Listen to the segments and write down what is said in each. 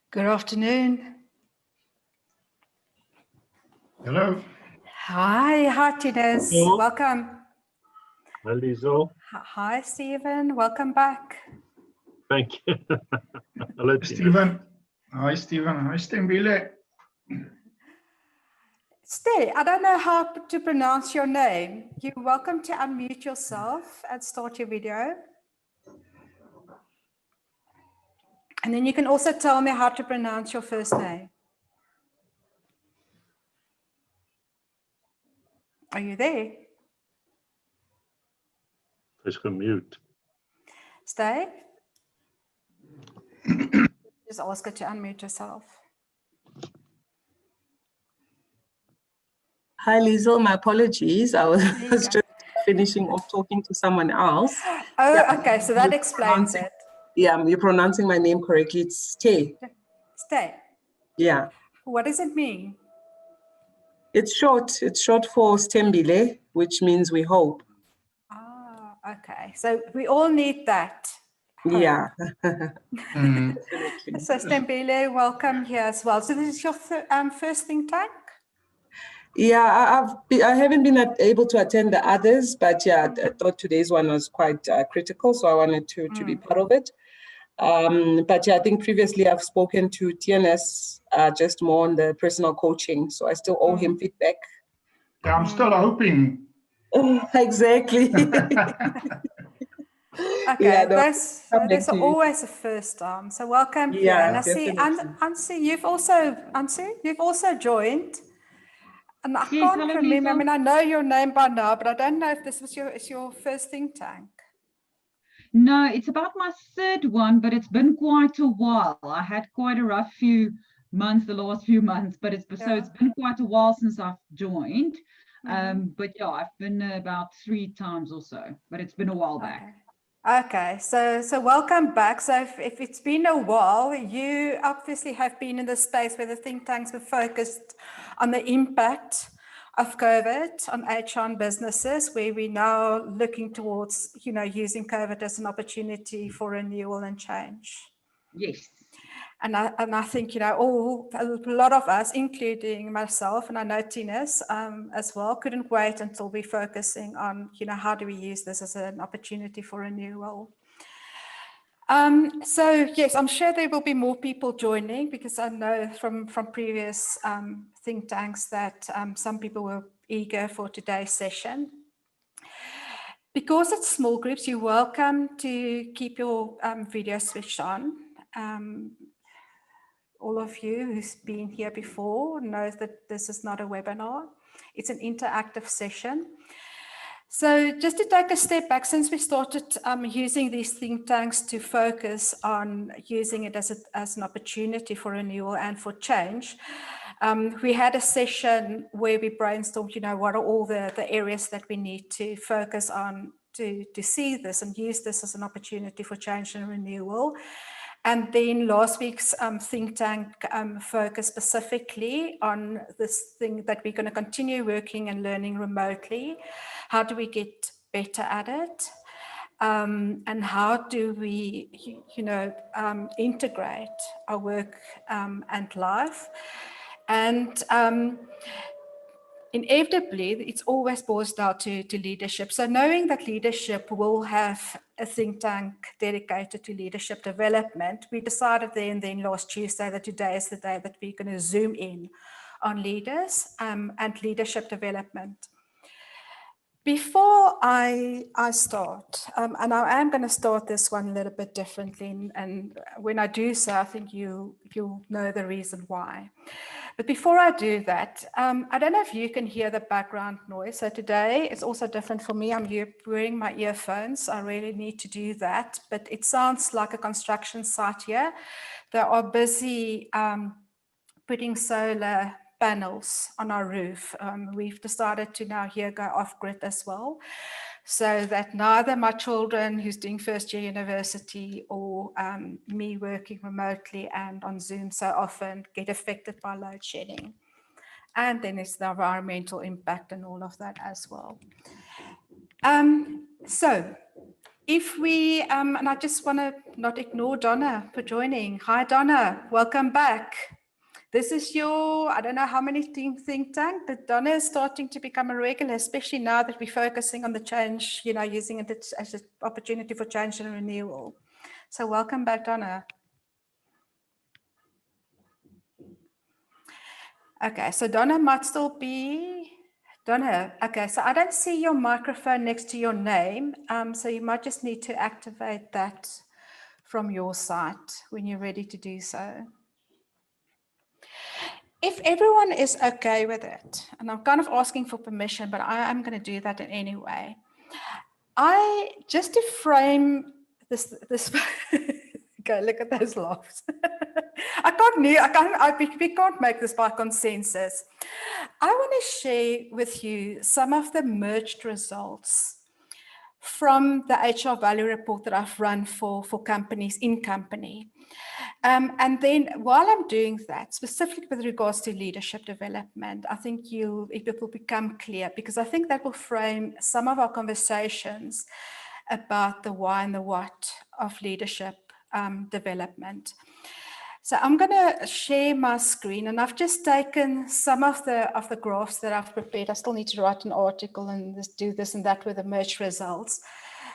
Good afternoon. Hello. Hi, Heartiness. Hello. Welcome. Hi, Liesel. Hi, Stephen. Welcome back. Thank you. Hello, Tina. Stephen. Hi, Stephen. Hi, Stembile. Stay, I don't know how to pronounce your name. You're welcome to unmute yourself and start your video. And then you can also tell me how to pronounce your first name. Are you there? Just go mute. Stay. Just ask her to unmute yourself. Hi, Liesel. My apologies. I was There you go. just finishing off talking to someone else. Oh, Yeah, okay. So that explains it. Yeah, you're pronouncing my name correctly. It's Stay. Stay. Yeah. What does it mean? It's short. It's short for Stembile, which means we hope. Ah, okay. So we all need that. Hope. Yeah. So Stembile, welcome here as well. So this is your first think tank? Yeah, I haven't been able to attend the others, but yeah, I thought today's one was quite critical, so I wanted to be part of it. But yeah, I think previously I've spoken to TNS just more on the personal coaching, so I still owe him feedback. Yeah, I'm still hoping. Exactly. Okay, Yeah, there's always a first time. So welcome here. Yeah, And I see, Ansi, you've also joined. And I can't remember. I mean, I know your name by now, but I don't know if this was your first think tank. No, it's about my third one, but it's been quite a while. I had quite a rough few months, the last few months, but it's been quite a while since I've joined. But yeah, I've been about 3 times or so, but it's been a while back. Okay, so welcome back. So if it's been a while, you obviously have been in the space where the think tanks were focused on the impact of COVID on HR and businesses, where we're now looking towards, using COVID as an opportunity for renewal and change. Yes. And I think, a lot of us, including myself, and I know Tina's as well, couldn't wait until we're focusing on, how do we use this as an opportunity for renewal. So yes, I'm sure there will be more people joining, because I know from previous think tanks that some people were eager for today's session. Because it's small groups, you're welcome to keep your video switched on. All of you who's been here before knows that this is not a webinar. It's an interactive session. So just to take a step back, since we started using these think tanks to focus on using it as an opportunity for renewal and for change, we had a session where we brainstormed, what are all the areas that we need to focus on to see this and use this as an opportunity for change and renewal. And then last week's think tank focused specifically on this thing that we're going to continue working and learning remotely. How do we get better at it? And how do we, integrate our work and life? And inevitably, it's always boils down to leadership. So knowing that leadership will have a think tank dedicated to leadership development, we decided then last Tuesday that today is the day that we're going to zoom in on leaders and leadership development. Before I start, and I am going to start this one a little bit differently, and when I do so, I think you'll know the reason why. But before I do that, I don't know if you can hear the background noise. So today it's also different for me. I'm here wearing my earphones. I really need to do that, but it sounds like a construction site here. They are busy putting solar panels on our roof. We've decided to now here go off grid as well, so that neither my children who's doing first year university or me working remotely and on Zoom so often get affected by load shedding. And then it's the environmental impact and all of that as well. So if we, and I just want to not ignore Donna for joining. Hi, Donna, welcome back. This is your, I don't know how many think tank, but Donna is starting to become a regular, especially now that we're focusing on the change, you know, using it as an opportunity for change and renewal. So welcome back, Donna. Okay, so Donna might still be, Donna, okay, so I don't see your microphone next to your name, so you might just need to activate that from your side when you're ready to do so. If everyone is okay with it, and I'm kind of asking for permission, but I am going to do that anyway. Just to frame this okay, look at those laughs. We can't make this by consensus. I want to share with you some of the merged results from the HR value report that I've run for companies in company. And then while I'm doing that, specifically with regards to leadership development, I think it will become clear, because I think that will frame some of our conversations about the why and the what of leadership development. So I'm going to share my screen, and I've just taken some of the graphs that I've prepared. I still need to write an article and do this and that with the merged results.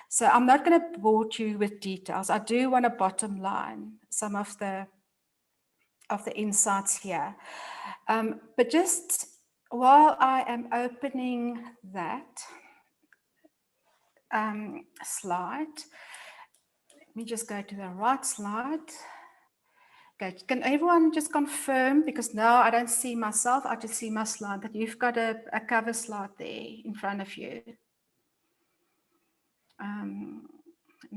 So I'm not going to bore you with details. I do want to bottom line some of the insights here. But just while I am opening that slide, let me just go to the right slide. Okay, can everyone just confirm, because now I don't see myself, I just see my slide, that you've got a cover slide there in front of you. And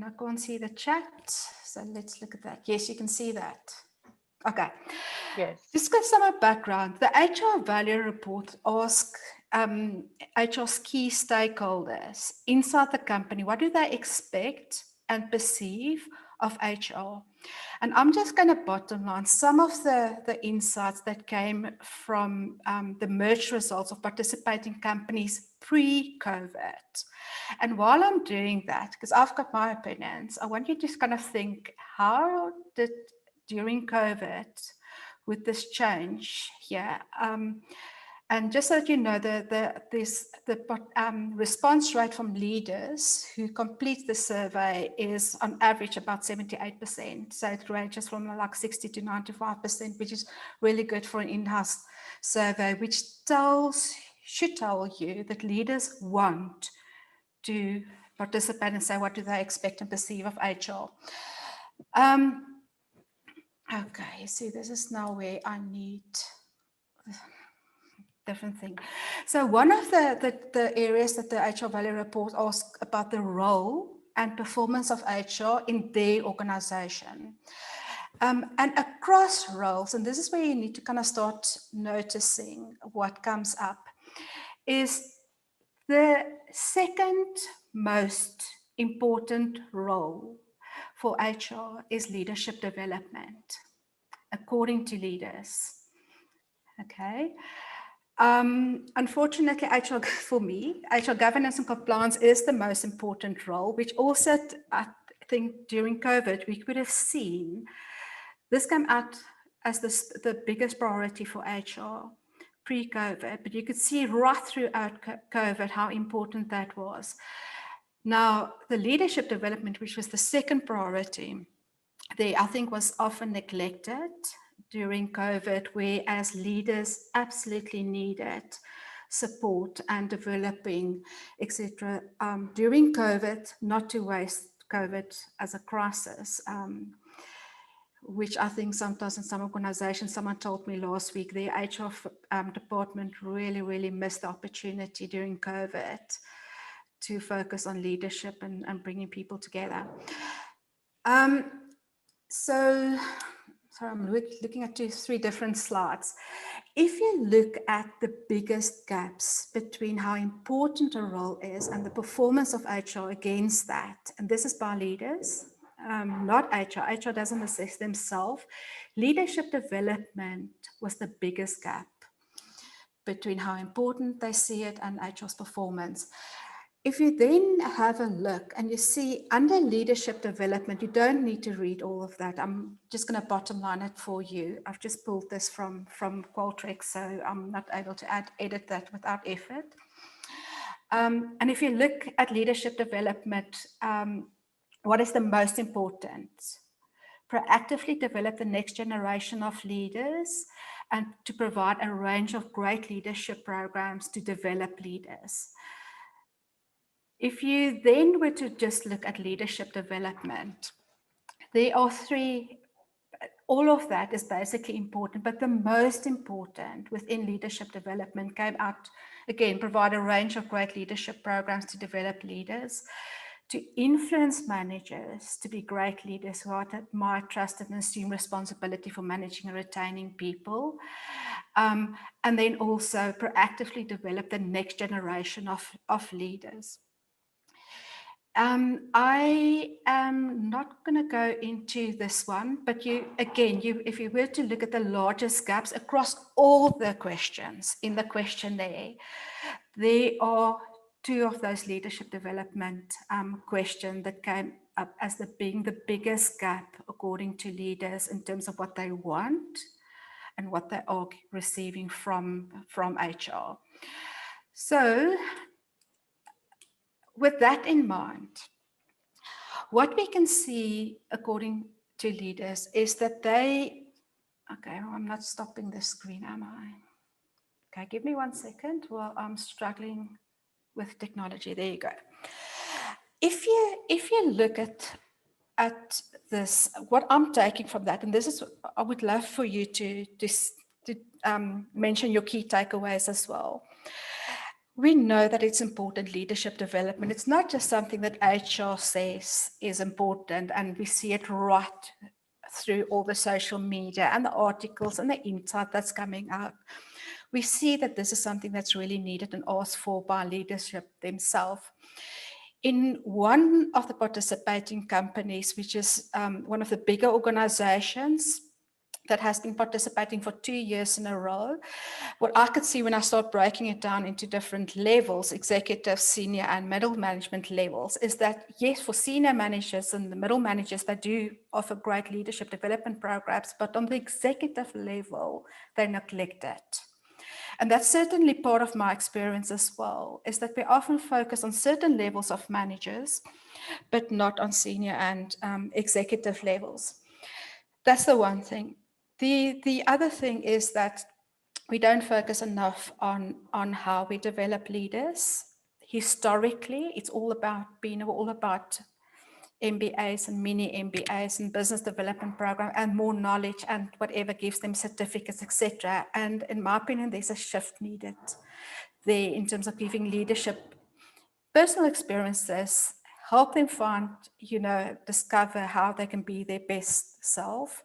I can't see the chat, so let's look at that. Yes, you can see that. Okay. Yes. Just give some background. The HR value report asks HR's key stakeholders inside the company, what do they expect and perceive of HR? And I'm just going to bottom line some of the insights that came from the merged results of participating companies pre-COVID. And while I'm doing that, because I've got my opinions, I want you to just kind of think, how did, during COVID, with this change here, and just so that you know, the response rate from leaders who complete the survey is on average about 78%. So it ranges from like 60 to 95%, which is really good for an in-house survey, which should tell you that leaders want to participate and say what do they expect and perceive of HR. Okay, see, this is now where I need different thing. So one of the areas that the HR value report asks about the role and performance of HR in their organization. And across roles, and this is where you need to kind of start noticing what comes up, is the second most important role for HR is leadership development, according to leaders. Okay. Unfortunately, HR, for me, HR governance and compliance is the most important role, which also, I think, during COVID, we could have seen this come out as the biggest priority for HR pre-COVID, but you could see right throughout COVID how important that was. Now, the leadership development, which was the second priority, I think was often neglected during COVID, whereas leaders absolutely needed support and developing, etc. During COVID, not to waste COVID as a crisis, which I think sometimes in some organizations, someone told me last week, the HR department really missed the opportunity during COVID to focus on leadership and bringing people together. So I'm looking at three different slides. If you look at the biggest gaps between how important a role is and the performance of HR against that, and this is by leaders, not HR. HR doesn't assess themselves. Leadership development was the biggest gap between how important they see it and HR's performance. if you then have a look and you see under leadership development, you don't need to read all of that. I'm just going to bottom line it for you. I've just pulled this from Qualtrics, so I'm not able to edit that without effort. And if you look at leadership development, what is the most important? Proactively develop the next generation of leaders and to provide a range of great leadership programs to develop leaders. If you then were to just look at leadership development, there are three, all of that is basically important, but the most important within leadership development came out, again, provide a range of great leadership programs to develop leaders, to influence managers to be great leaders who are admired, trusted, and assume responsibility for managing and retaining people. And then also proactively develop the next generation of leaders. I am not going to go into this one, but if you were to look at the largest gaps across all the questions in the questionnaire, there are two of those leadership development questions that came up as being the biggest gap according to leaders in terms of what they want and what they are receiving from HR. So with that in mind, what we can see according to leaders is that I'm not stopping the screen, am I? Okay, give me 1 second while I'm struggling with technology. There you go. If you look at this, what I'm taking from that, and this is, I would love for you to mention your key takeaways as well. We know that it's important leadership development. It's not just something that HR says is important, and we see it right through all the social media and the articles and the insight that's coming out. We see that this is something that's really needed and asked for by leadership themselves. In one of the participating companies, which is one of the bigger organizations that has been participating for 2 years in a row, what I could see when I start breaking it down into different levels, executive, senior, and middle management levels, is that yes, for senior managers and the middle managers, they do offer great leadership development programs, but on the executive level, they neglect it. And that's certainly part of my experience as well, is that we often focus on certain levels of managers, but not on senior and executive levels. That's the one thing. The other thing is that we don't focus enough on how we develop leaders. Historically, it's all about MBAs and mini MBAs and business development program and more knowledge and whatever gives them certificates, etc. And in my opinion, there's a shift needed there in terms of giving leadership personal experiences, help them find, discover how they can be their best self,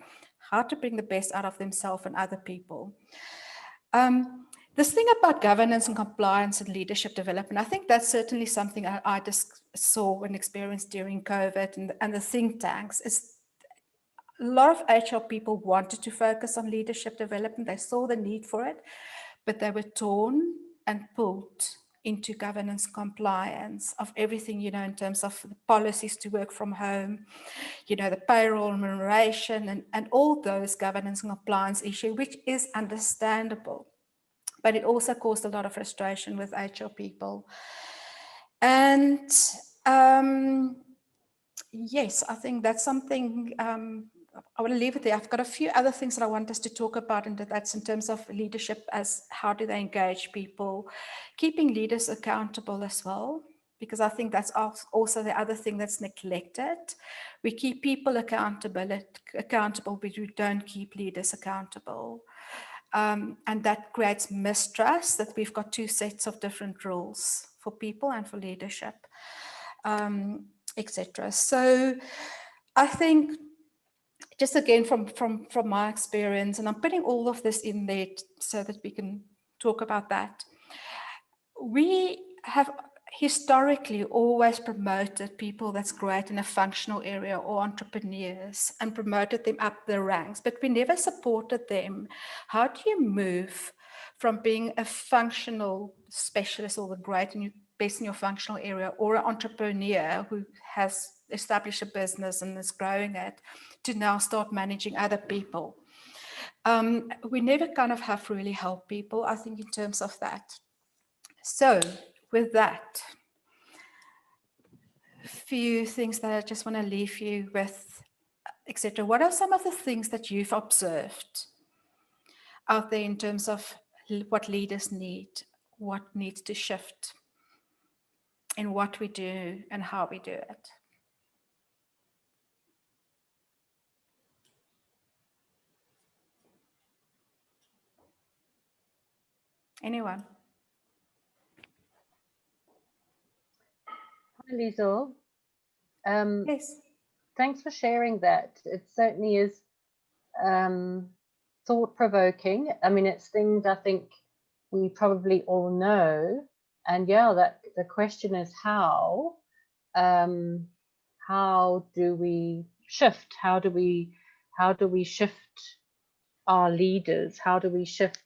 how to bring the best out of themselves and other people. This thing about governance and compliance and leadership development, I think that's certainly something I just saw and experienced during COVID and the think tanks. Is a lot of HR people wanted to focus on leadership development. They saw the need for it, but they were torn and pulled into governance compliance of everything, in terms of the policies to work from home, the payroll remuneration and all those governance and compliance issues, which is understandable. But it also caused a lot of frustration with HR people. And yes, I think that's something I want to leave it there. I've got a few other things that I want us to talk about, and that's in terms of leadership as how do they engage people, keeping leaders accountable as well, because I think that's also the other thing that's neglected. We keep people accountable, but we don't keep leaders accountable. And that creates mistrust that we've got two sets of different rules for people and for leadership, etc. So I think just again from my experience, and I'm putting all of this in there so that we can talk about that. We have historically always promoted people that's great in a functional area or entrepreneurs and promoted them up the ranks, but we never supported them. How do you move from being a functional specialist or the great and you best in your functional area, or an entrepreneur who has established a business and is growing it, to now start managing other people. We never kind of have really helped people, I think, in terms of that. So with that, few things that I just want to leave you with, etc. What are some of the things that you've observed out there in terms of what leaders need, what needs to shift in what we do and how we do it? Anyone? Hi, Liesl. Yes. Thanks for sharing that. It certainly is thought-provoking. I mean, it's things I think we probably all know. And yeah, that the question is how do we shift? How do we shift our leaders? How do we shift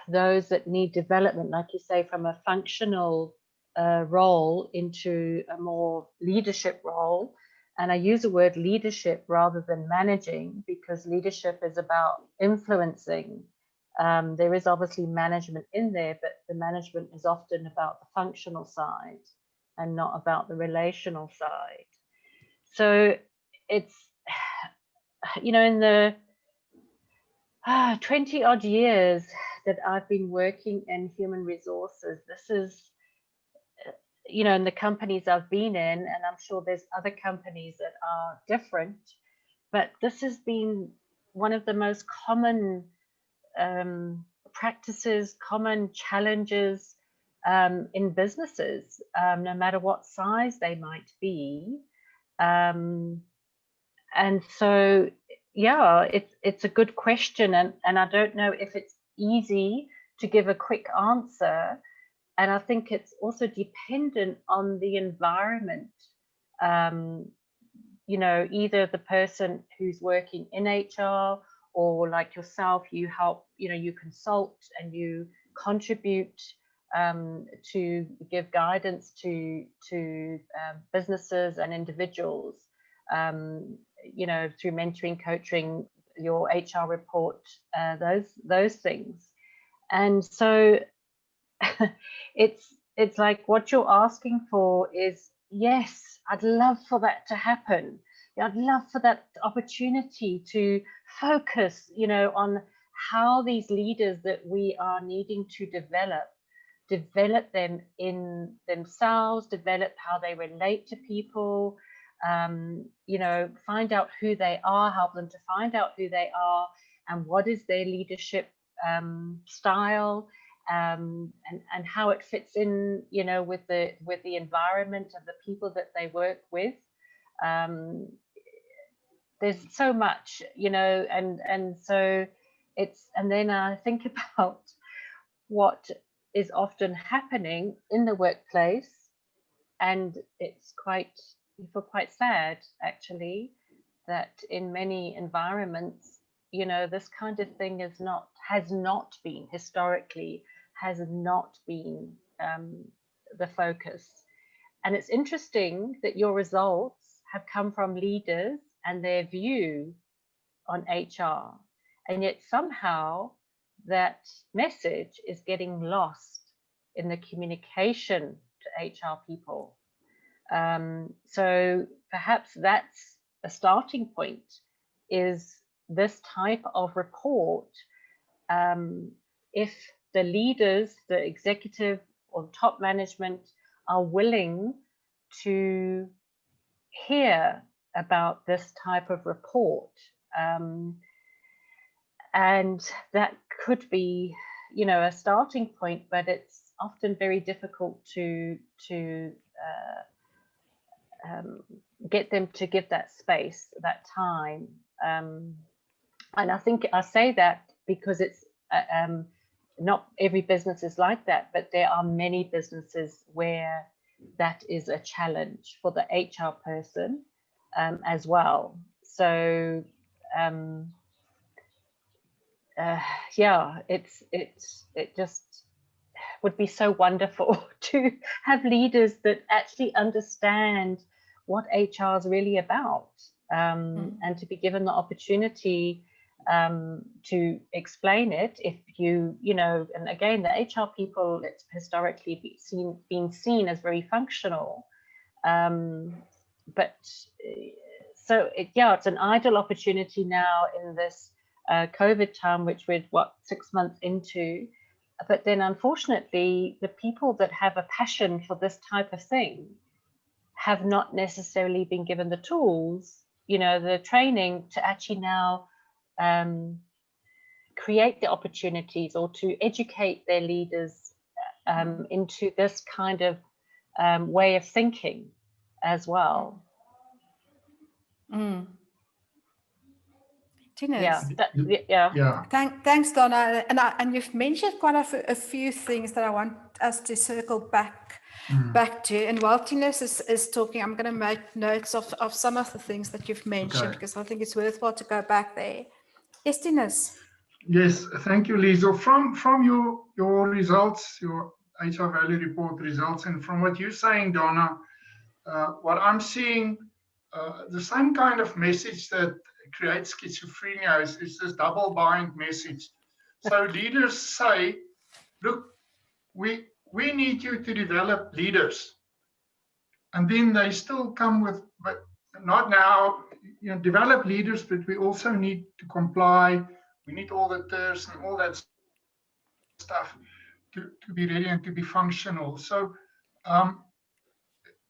those that need development, like you say, from a functional role into a more leadership role? And I use the word leadership rather than managing, because leadership is about influencing. There is obviously management in there, but the management is often about the functional side and not about the relational side. So it's, you know, in the 20 odd years that I've been working in human resources, this is, you know, in the companies I've been in, and I'm sure there's other companies that are different, but this has been one of the most common practices, common challenges in businesses, no matter what size they might be. And so, yeah, it's a good question, and I don't know if it's easy to give a quick answer. And I think it's also dependent on the environment. You know, either the person who's working in HR, or like yourself, you help, you know, you consult and you contribute to give guidance to businesses and individuals, you know, through mentoring, coaching, your HR report, those things. And so it's like what you're asking for is, yes, I'd love for that to happen. I'd love for that opportunity to focus, you know, on how these leaders that we are needing to develop them in themselves, develop how they relate to people, you know, find out who they are, help them to find out who they are and what is their leadership style, and how it fits in, you know, with the environment and the people that they work with. There's so much, you know, and so it's, and then I think about what is often happening in the workplace, and it's quite, you feel quite sad actually that in many environments, you know, this kind of thing has not been historically, has not been the focus. And it's interesting that your results have come from leaders and their view on HR, and yet somehow that message is getting lost in the communication to HR people. So perhaps that's a starting point, is this type of report. If the leaders, the executive or top management are willing to hear about this type of report, and that could be, you know, a starting point, but it's often very difficult to get them to give that space, that time. And I think I say that because it's not every business is like that, but there are many businesses where that is a challenge for the HR person as well. So yeah, it just, would be so wonderful to have leaders that actually understand what HR is really about, and to be given the opportunity to explain it. If you know, and again, the HR people, it's historically been seen as very functional, but so it's an ideal opportunity now in this COVID time, which we're 6 months into. But then, unfortunately, the people that have a passion for this type of thing have not necessarily been given the tools, you know, the training to actually now create the opportunities or to educate their leaders into this kind of way of thinking as well. Tinus. Yeah. Yeah. Thanks, Donna. And you've mentioned quite a few things that I want us to circle back to. And while Tinus is talking, I'm going to make notes of some of the things that you've mentioned, Okay. because I think it's worthwhile to go back there. Yes, Tinus. Yes, thank you, Liesl. From your results, your HR value report results, and from what you're saying, Donna, what I'm seeing, the same kind of message that creates schizophrenia is this double bind message. So leaders say, look, we need you to develop leaders. And then they still come with, but not now, you know, develop leaders, but we also need to comply. We need auditors and all that stuff to be ready and to be functional. So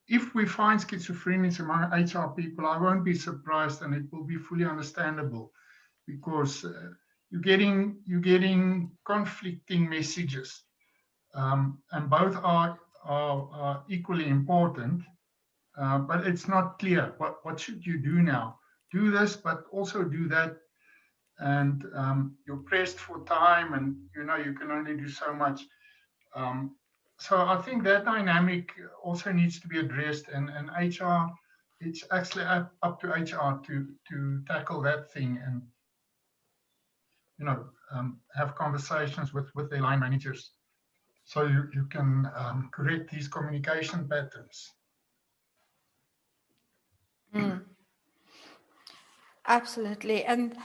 if we find schizophrenia among HR people, I won't be surprised, and it will be fully understandable, because you're getting conflicting messages, and both are equally important, but it's not clear. What should you do now? Do this, but also do that. And you're pressed for time, and you know you can only do so much. So I think that dynamic also needs to be addressed, and HR, it's actually up to HR to tackle that thing, and you know have conversations with their line managers, so you can correct these communication patterns. Absolutely. And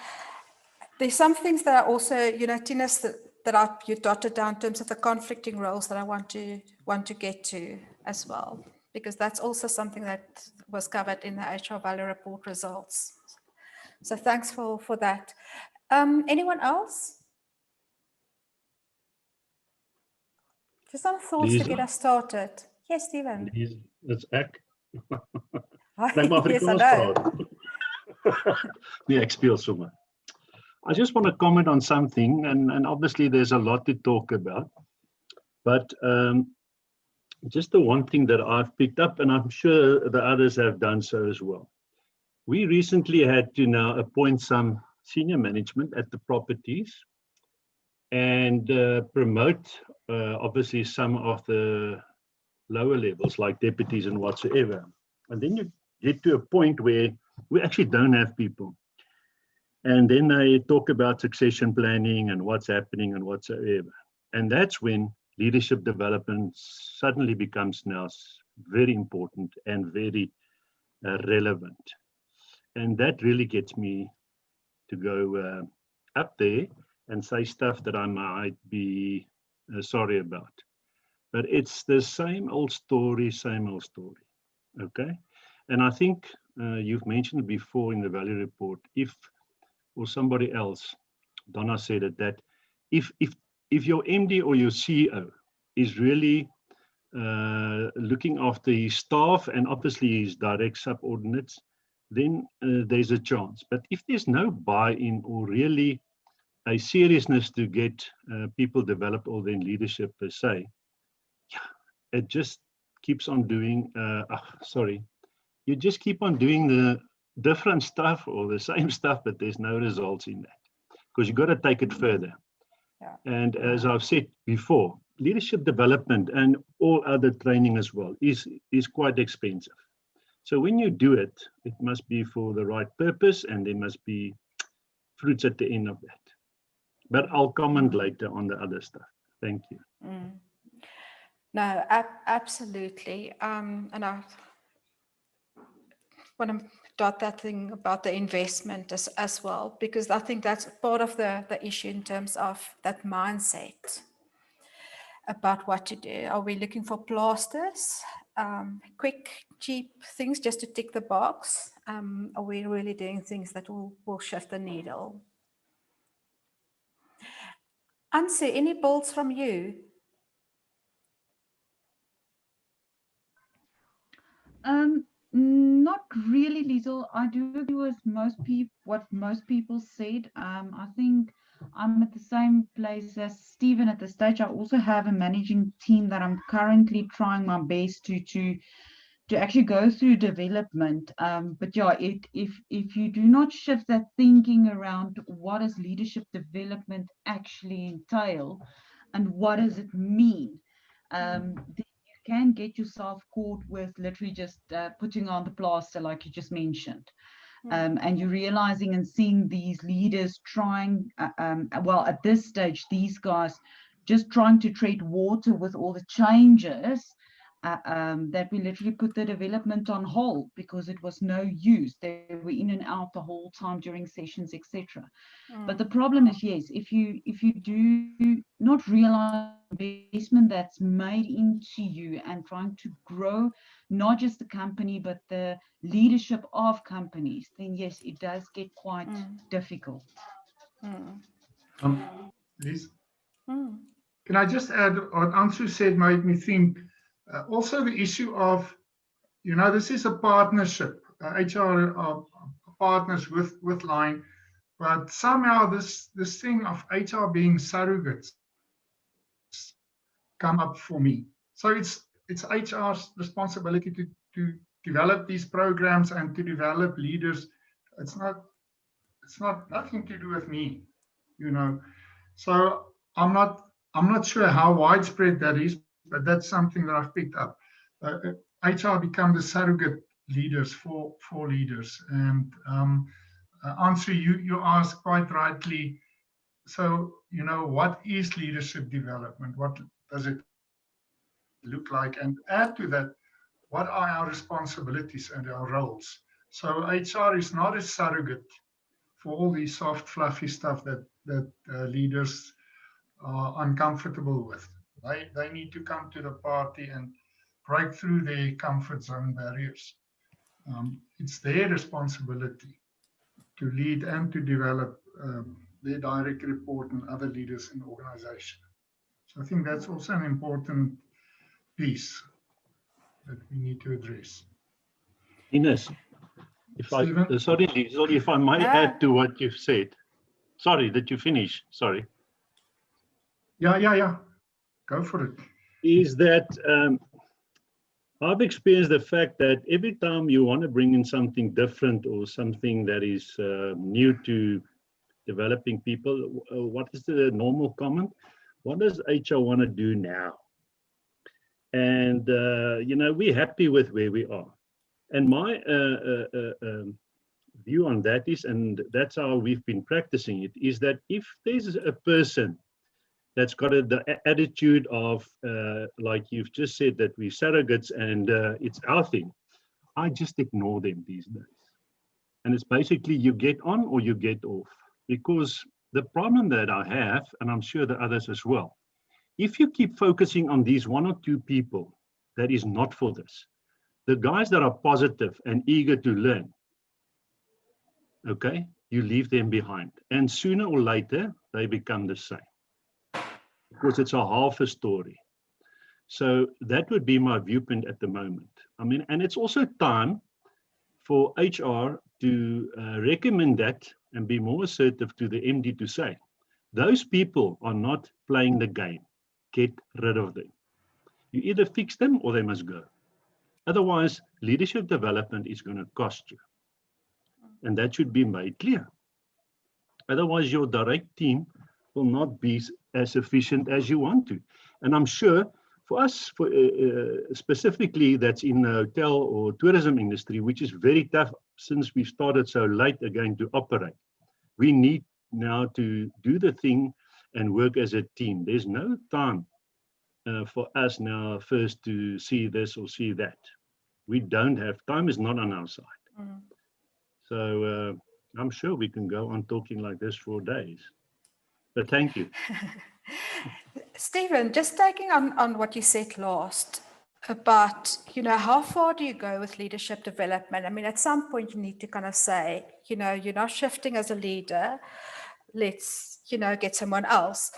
there's some things that are also, you know, Tinus, that you dotted down in terms of the conflicting roles that I want to get to as well, because that's also something that was covered in the HR value report results. So thanks for that. Anyone else? Just some thoughts to get us started. Yes, Stephen. Dit's ek. Yes, I know. Nee, ek speel sommer. I just want to comment on something, and obviously there's a lot to talk about, but just the one thing that I've picked up, and I'm sure the others have done so as well. We recently had to now appoint some senior management at the properties and promote obviously some of the lower levels like deputies and whatsoever. And then you get to a point where we actually don't have people. And then they talk about succession planning and what's happening and whatsoever. And that's when leadership development suddenly becomes now very important and very relevant. And that really gets me to go up there and say stuff that I might be sorry about. But it's the same old story, okay? And I think you've mentioned it before in the value report, or somebody else, Donna said it, that if your MD or your CEO is really looking after his staff and obviously his direct subordinates, then there's a chance. But if there's no buy-in or really a seriousness to get people developed or in leadership per se, it just keeps on doing, you just keep on doing the different stuff or the same stuff, but there's no results in that, because you've got to take it further. Yeah. And as I've said before, leadership development and all other training as well is quite expensive. So when you do it, it must be for the right purpose, and there must be fruits at the end of that. But I'll comment later on the other stuff. Thank you. No, absolutely. And I want to dot that thing about the investment as well, because I think that's part of the issue in terms of that mindset about what to do. Are we looking for plasters, quick, cheap things just to tick the box? Are we really doing things that will shift the needle? Anse, any bolts from you? Not really, Liesel. I do agree with what most people said. I think I'm at the same place as Stephen at this stage. I also have a managing team that I'm currently trying my best to actually go through development. But yeah, if you do not shift that thinking around what does leadership development actually entail and what does it mean, then you can get yourself caught with literally just putting on the plaster, like you just mentioned. And you're realizing and seeing these leaders trying, well, at this stage, these guys just trying to tread water with all the changes, that we literally put the development on hold because it was no use. They were in and out the whole time during sessions, etc. But the problem is, yes, if you do not realize the investment that's made into you and trying to grow not just the company but the leadership of companies, then yes, it does get quite difficult. Liz, can I just add what Ansu said made me think also the issue of, this is a partnership. HR are partners with Line, but somehow this thing of HR being surrogates come up for me. So it's HR's responsibility to develop these programs and to develop leaders. It's not nothing to do with me, So I'm not sure how widespread that is, but that's something that I've picked up. HR become the surrogate leaders for leaders. And Ansu, you asked quite rightly, so, what is leadership development? What does it look like? And add to that, what are our responsibilities and our roles? So HR is not a surrogate for all these soft, fluffy stuff that leaders are uncomfortable with. They need to come to the party and break through their comfort zone barriers. It's their responsibility to lead and to develop their direct report and other leaders in the organization. So I think that's also an important piece that we need to address. Ines, sorry, if I might add to what you've said. Sorry, did you finish? Sorry. Yeah. Go for it. Is that I've experienced the fact that every time you want to bring in something different or something that is new to developing people, what is the normal comment? What does HR want to do now? And, we're happy with where we are. And my view on that is, and that's how we've been practicing it, is that if there's a person that's got the attitude of, like you've just said, that we're surrogates and it's our thing, I just ignore them these days. And it's basically you get on or you get off. Because the problem that I have, and I'm sure the others as well, if you keep focusing on these one or two people, that is not for this. The guys that are positive and eager to learn, okay, you leave them behind. And sooner or later, they become the same. Because it's a half a story. So that would be my viewpoint at the moment. I mean, and it's also time for HR to recommend that and be more assertive to the MD to say, those people are not playing the game. Get rid of them. You either fix them or they must go. Otherwise, leadership development is going to cost you. And that should be made clear. Otherwise, your direct team will not be as efficient as you want to. And I'm sure for us, specifically that's in the hotel or tourism industry, which is very tough since we started so late again to operate. We need now to do the thing and work as a team. There's no time for us now first to see this or see that. We don't have, time is not on our side. So I'm sure we can go on talking like this for days. But thank you. Stephen, just taking on what you said last about, how far do you go with leadership development? I mean, at some point you need to kind of say, you're not shifting as a leader. Let's, get someone else.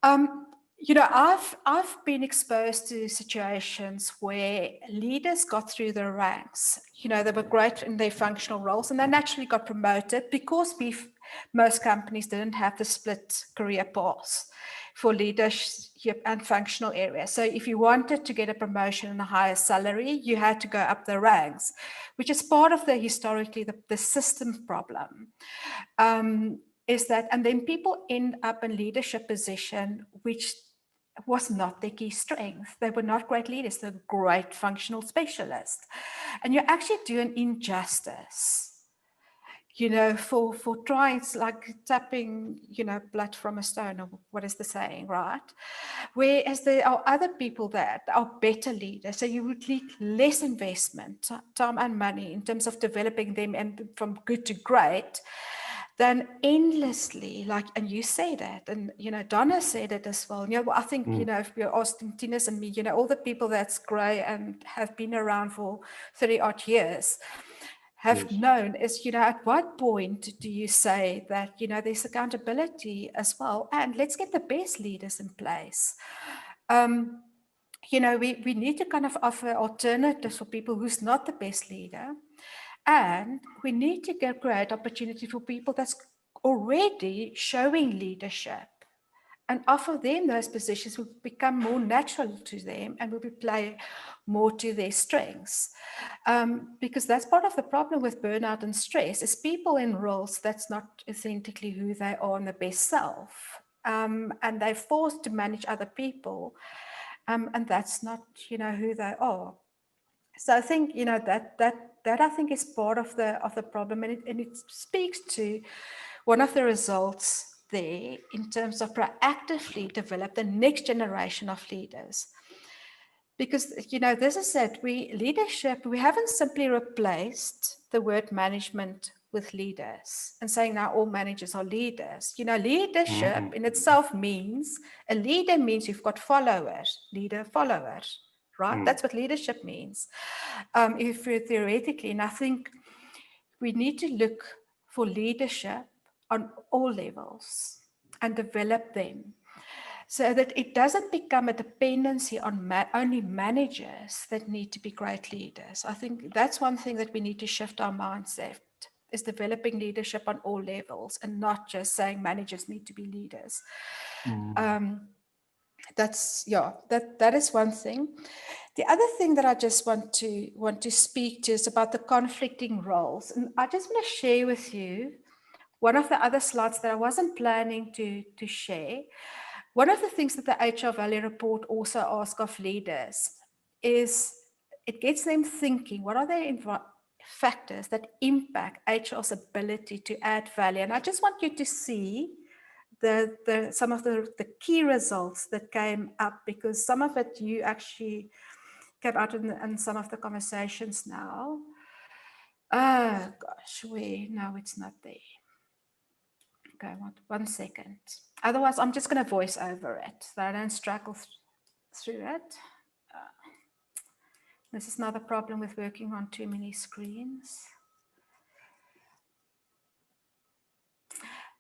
I've been exposed to situations where leaders got through the ranks. They were great in their functional roles and they naturally got promoted because most companies didn't have the split career paths for leadership and functional areas. So if you wanted to get a promotion and a higher salary, you had to go up the ranks, which is part of historically the system problem. Is that, and then people end up in leadership position, which was not their key strength. They were not great leaders, they're great functional specialists. And you actually do an injustice, for trying, like tapping, blood from a stone, or what is the saying, right? Whereas there are other people that are better leaders. So you would need less investment, time and money in terms of developing them and from good to great, than endlessly, and you say that, and Donna said it as well. I think if you're asking Tinus and me, all the people that's grey and have been around for 30-odd years have known is, at what point do you say that there's accountability as well, and let's get the best leaders in place. We need to kind of offer alternatives for people who's not the best leader. And we need to create opportunity for people that's already showing leadership and offer them those positions will become more natural to them and will play more to their strengths. Because that's part of the problem with burnout and stress is people in roles that's not authentically who they are and the best self. And they're forced to manage other people. And that's not, who they are. So I think, that I think is part of the problem, and it speaks to one of the results there in terms of proactively develop the next generation of leaders. Because, this is it, we haven't simply replaced the word management with leaders and saying now all managers are leaders. Leadership in itself means, a leader means you've got followers, leader, followers. Right? That's what leadership means. If theoretically, and I think we need to look for leadership on all levels and develop them so that it doesn't become a dependency on only managers that need to be great leaders. I think that's one thing that we need to shift our mindset, is developing leadership on all levels and not just saying managers need to be leaders. That is one thing. The other thing that I just want to speak to is about the conflicting roles. And I just want to share with you one of the other slides that I wasn't planning to share. One of the things that the HR Value Report also asks of leaders is it gets them thinking, what are the factors that impact HR's ability to add value? And I just want you to see some of the key results that came up, because some of it you actually came out in some of the conversations now. Oh gosh, no, it's not there. Okay, one second. Otherwise, I'm just going to voice over it so I don't struggle through it. This is not a problem with working on too many screens.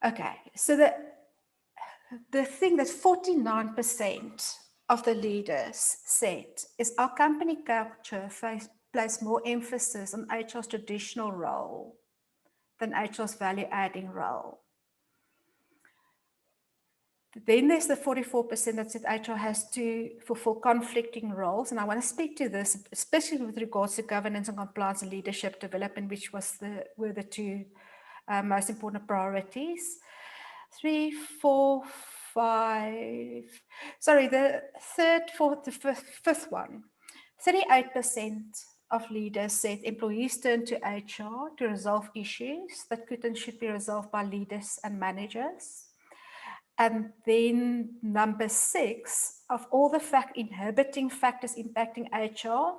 Okay, so the thing that 49% of the leaders said is our company culture place more emphasis on HR's traditional role than HR's value-adding role. Then there's the 44% that said HR has to fulfill conflicting roles. And I want to speak to this, especially with regards to governance and compliance and leadership development, which were the two most important priorities. 3, 4, 5. Sorry, the fifth one. 38% of leaders said employees turn to HR to resolve issues that could and should be resolved by leaders and managers. And then number 6, of all the inhibiting factors impacting HR,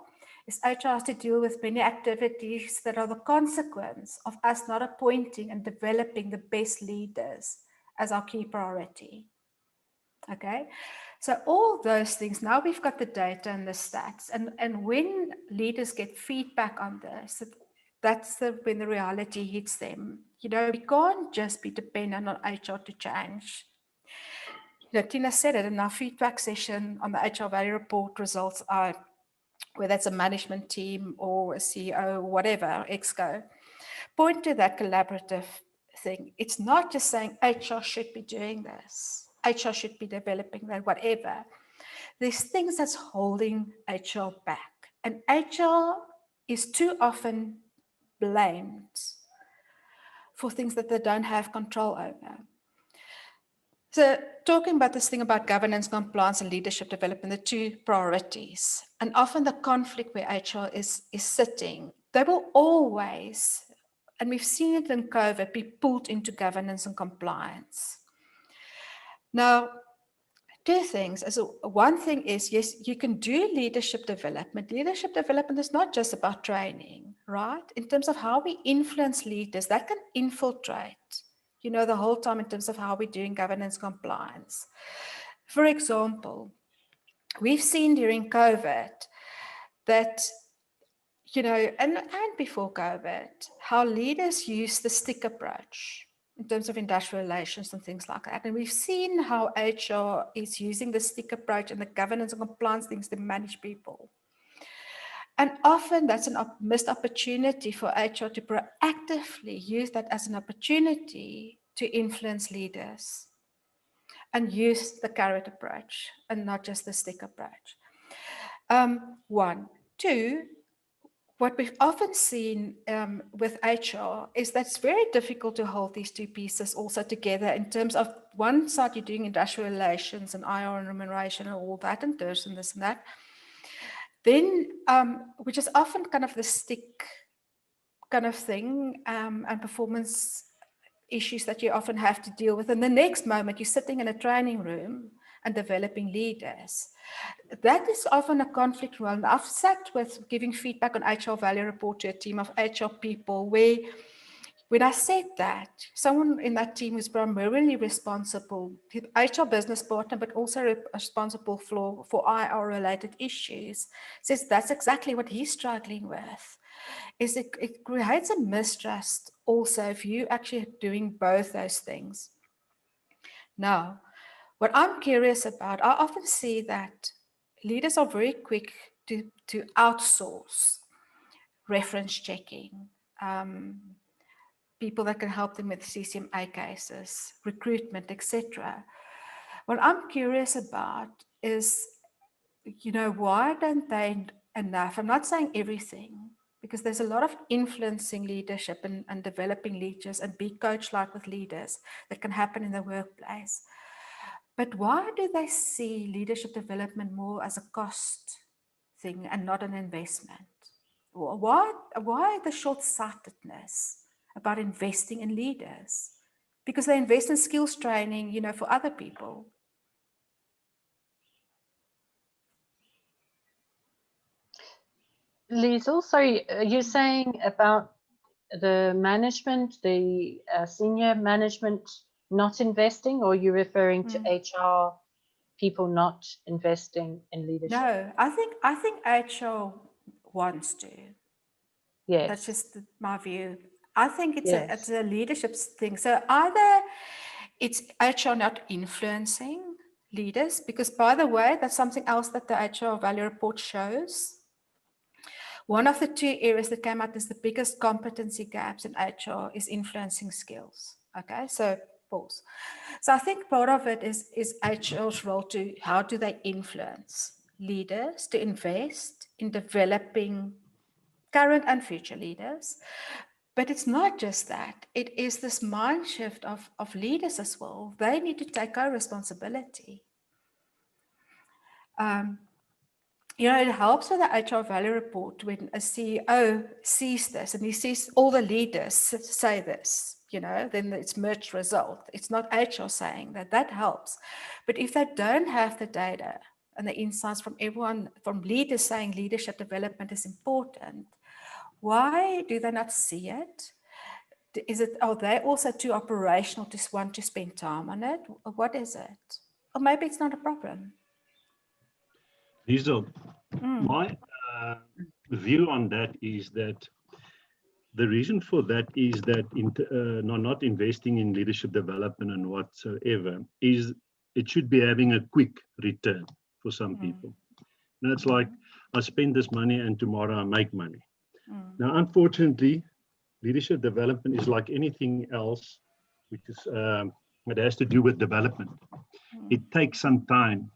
is HR has to deal with many activities that are the consequence of us not appointing and developing the best leaders as our key priority. Okay, so all those things, now we've got the data and the stats, and when leaders get feedback on this, that's when the reality hits them. You know, we can't just be dependent on HR to change. You know, Tina said it in our feedback session on the HR value report results are, whether it's a management team or a CEO, whatever, ExCo, point to that collaborative thing. It's not just saying HR should be doing this, HR should be developing that, whatever. There's things that's holding HR back. And HR is too often blamed for things that they don't have control over. So talking about this thing about governance, compliance, and leadership development, the 2 priorities, and often the conflict where HR is sitting, they will always, and we've seen it in COVID, be pulled into governance and compliance. Now, 2 things. One thing is, yes, you can do leadership development. Leadership development is not just about training, right? In terms of how we influence leaders, that can infiltrate, you know, the whole time in terms of how we're doing governance compliance. For example, we've seen during COVID that, you know, and before COVID, how leaders use the stick approach in terms of industrial relations and things like that. And we've seen how HR is using the stick approach and the governance and compliance things to manage people. And often that's a missed opportunity for HR to proactively use that as an opportunity to influence leaders and use the carrot approach and not just the stick approach. 1. 2, what we've often seen with HR is that it's very difficult to hold these 2 pieces also together in terms of one side you're doing industrial relations and IR and remuneration and all that and this and that. Then, which is often kind of the stick kind of thing and performance issues that you often have to deal with. And the next moment you're sitting in a training room and developing leaders. That is often a conflict role. And I've sat with giving feedback on HR value report to a team of HR people where, when I said that, someone in that team who's primarily responsible, HR business partner, but also responsible for IR-related issues, says that's exactly what he's struggling with. Is it creates a mistrust also if you actually are doing both those things. Now, what I'm curious about, I often see that leaders are very quick to outsource reference checking, people that can help them with CCMA cases, recruitment, etc. What I'm curious about is, you know, why don't they enough? I'm not saying everything, because there's a lot of influencing leadership and developing leaders and be coach-like with leaders that can happen in the workplace. But why do they see leadership development more as a cost thing and not an investment? Why the short-sightedness about investing in leaders? Because they invest in skills training, you know, for other people. Liesl, sorry, you're saying about the management, the senior management not investing, or you're referring to HR people not investing in leadership? No, I think HR wants to. Yes. That's just my view. I think it's Yes. a leadership thing. So either it's HR not influencing leaders, because by the way, that's something else that the HR value report shows. One of the 2 areas that came out as the biggest competency gaps in HR is influencing skills. Okay, so pause. So I think part of it is HR's role to how do they influence leaders to invest in developing current and future leaders. But it's not just that. It is this mind shift of leaders as well. They need to take co-responsibility. You know, it helps with the HR value report when a CEO sees this and he sees all the leaders say this. then it's merged result. It's not HR saying that. That helps. But if they don't have the data and the insights from everyone, from leaders saying leadership development is important, why do they not see it? Are they also too operational to want to spend time on it? Or what is it? Or maybe it's not a problem. Liesel, my view on that is that the reason for that is that not investing in leadership development and whatsoever is it should be having a quick return for some people. Now it's like I spend this money and tomorrow I make money. Now, unfortunately, leadership development is like anything else, which is it has to do with development. It takes some time.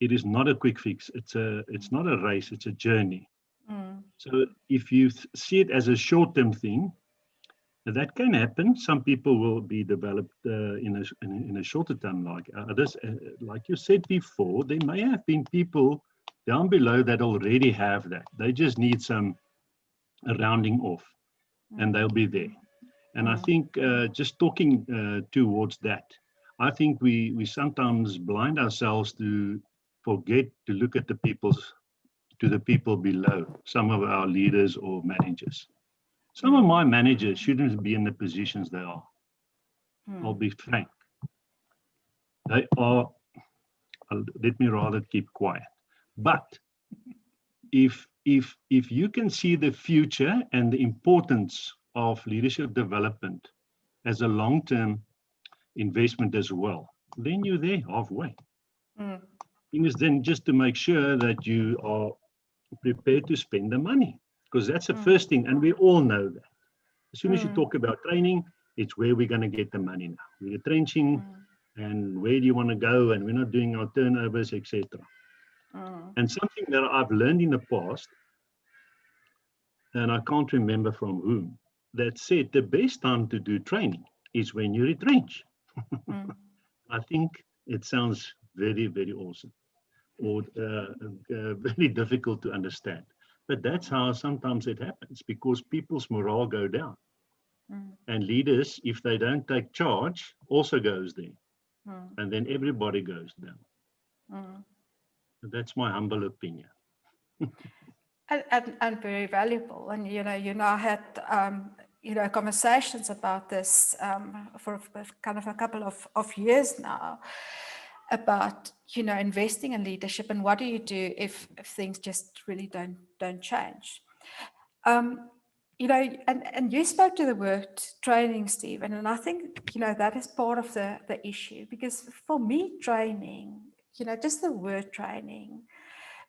It is not a quick fix. It's not a race. It's a journey. So if you see it as a short-term thing, that can happen. Some people will be developed in a shorter time, like others. Like you said before, there may have been people down below that already have that. They just need some rounding off, and they'll be there. And I think just talking towards that, I think we sometimes blind ourselves to forget to look at the people below, some of our leaders or managers. Some of my managers shouldn't be in the positions they are. I'll be frank. They are, let me rather keep quiet. But if you can see the future and the importance of leadership development as a long-term investment as well, then you're there halfway. Thing is then just to make sure that you are prepared to spend the money, because that's the first thing, and we all know that. As soon as you talk about training, it's where we're going to get the money now. We're retrenching, and where do you want to go, and we're not doing our turnovers, etc. And something that I've learned in the past, and I can't remember from whom, that said the best time to do training is when you retrench. I think it sounds very, very awesome, or very difficult to understand. But that's how sometimes it happens, because people's morale go down. And leaders, if they don't take charge, also goes there. And then everybody goes down. That's my humble opinion. And very valuable. And I had conversations about this for kind of a couple of years now, about investing in leadership, and what do you do if things just really don't change. And you spoke to the word training, Stephen, and I think that is part of the issue, because for me, training, just the word training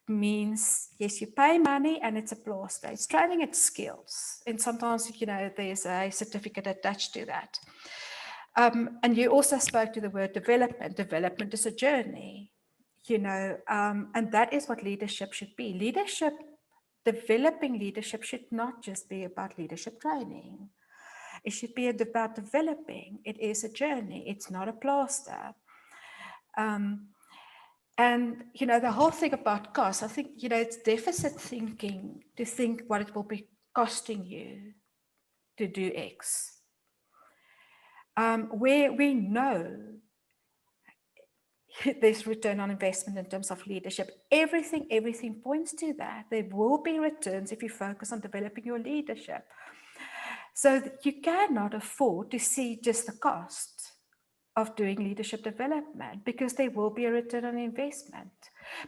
means, yes, you pay money and it's a plaster. It's training, it's skills, and sometimes there's a certificate attached to that. And you also spoke to the word development. Development is a journey, and that is what leadership should be. Developing leadership should not just be about leadership training. It should be about developing. It is a journey. It's not a plaster. And, the whole thing about cost, I think, it's deficit thinking to think what it will be costing you to do X. Where we know there's return on investment in terms of leadership. Everything points to that. There will be returns if you focus on developing your leadership. So that you cannot afford to see just the cost of doing leadership development, because there will be a return on investment.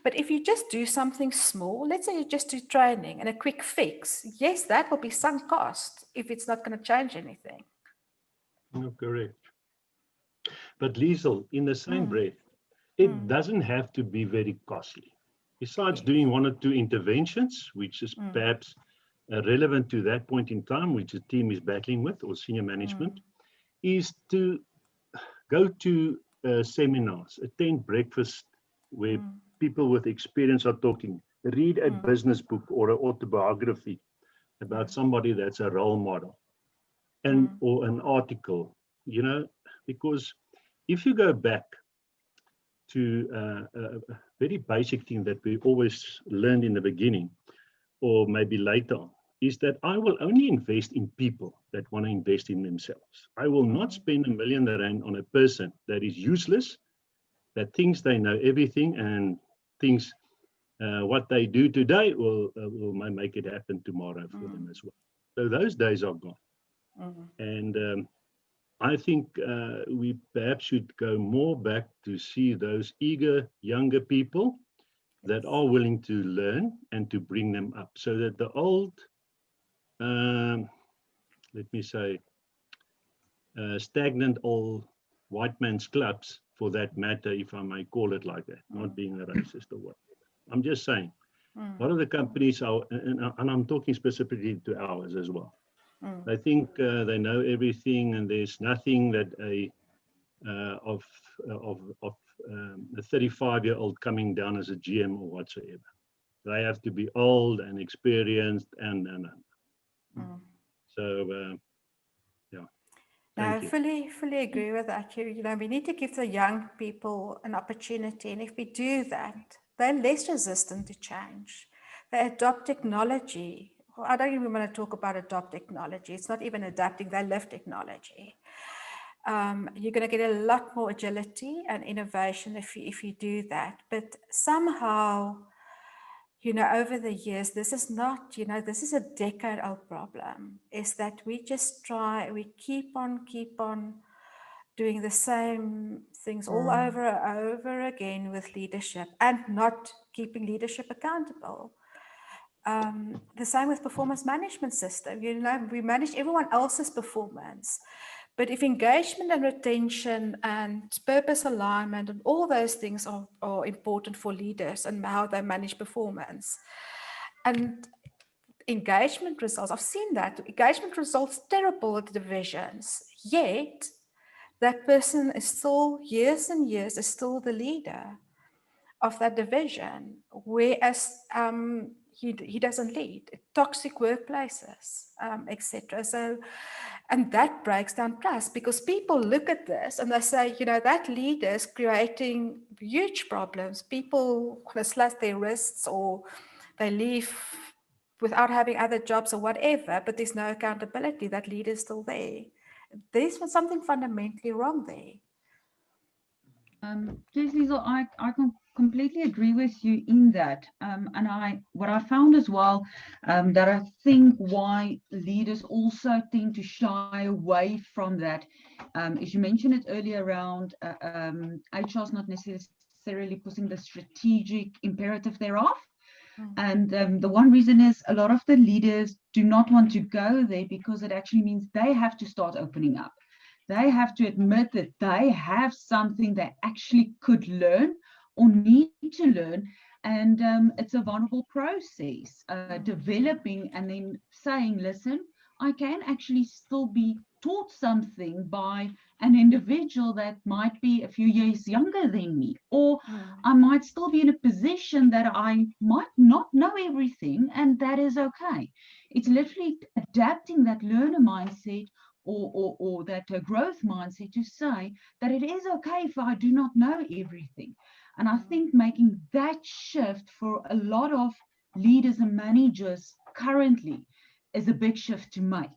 But if you just do something small, let's say you just do training and a quick fix, yes, that will be sunk cost if it's not going to change anything. No, correct. But Liesel, in the same breath, it doesn't have to be very costly. Besides doing one or two interventions, which is perhaps relevant to that point in time, which the team is battling with, or senior management, is to go to seminars, attend breakfast where people with experience are talking, read a business book or an autobiography about somebody that's a role model, and or an article, because if you go back to a very basic thing that we always learned in the beginning, or maybe later on, is that I will only invest in people that want to invest in themselves. I will not spend R1 million on a person that is useless, that thinks they know everything and thinks what they do today will make it happen tomorrow for them as well. So those days are gone. And I think we perhaps should go more back to see those eager younger people that are willing to learn and to bring them up, so that the old, let me say, stagnant old white man's clubs, for that matter, if I may call it like that, not being a racist or whatever. I'm just saying, a lot of the companies are, and I'm talking specifically to ours as well. They think they know everything, and there's nothing that a 35-year-old coming down as a GM or whatsoever. They have to be old and experienced and. So yeah. I fully agree with that. You know, we need to give the young people an opportunity, and if we do that, they're less resistant to change. They adopt technology. Well, I don't even want to talk about adopt technology. It's not even adapting, they live technology. You're going to get a lot more agility and innovation if you do that. But somehow, you know, over the years, this is not, you know, this is a decade-old problem, is that we just we keep on doing the same things all over and over again with leadership, and not keeping leadership accountable. The same with performance management system. You know, we manage everyone else's performance, but if engagement and retention and purpose alignment and all those things are important for leaders and how they manage performance, and engagement results, I've seen that engagement results terrible at the divisions, yet that person is still years and years is still the leader of that division, whereas he doesn't lead. Toxic workplaces, etc. So, and that breaks down trust, because people look at this and they say, you know, that leader is creating huge problems. People slash their wrists, or they leave without having other jobs or whatever, but there's no accountability. That leader is still there. There's something fundamentally wrong there. Yes, Liesl, I can completely agree with you in that. And what I found as well, that I think why leaders also tend to shy away from that, is you mentioned it earlier around HR is not necessarily putting the strategic imperative thereof. And the one reason is a lot of the leaders do not want to go there because it actually means they have to start opening up. They have to admit that they have something they actually could learn or need to learn. And it's a vulnerable process, developing and then saying, listen, I can actually still be taught something by an individual that might be a few years younger than me, or I might still be in a position that I might not know everything, and that is okay. It's literally adapting that learner mindset or that growth mindset to say that it is okay if I do not know everything. And I think making that shift for a lot of leaders and managers currently is a big shift to make.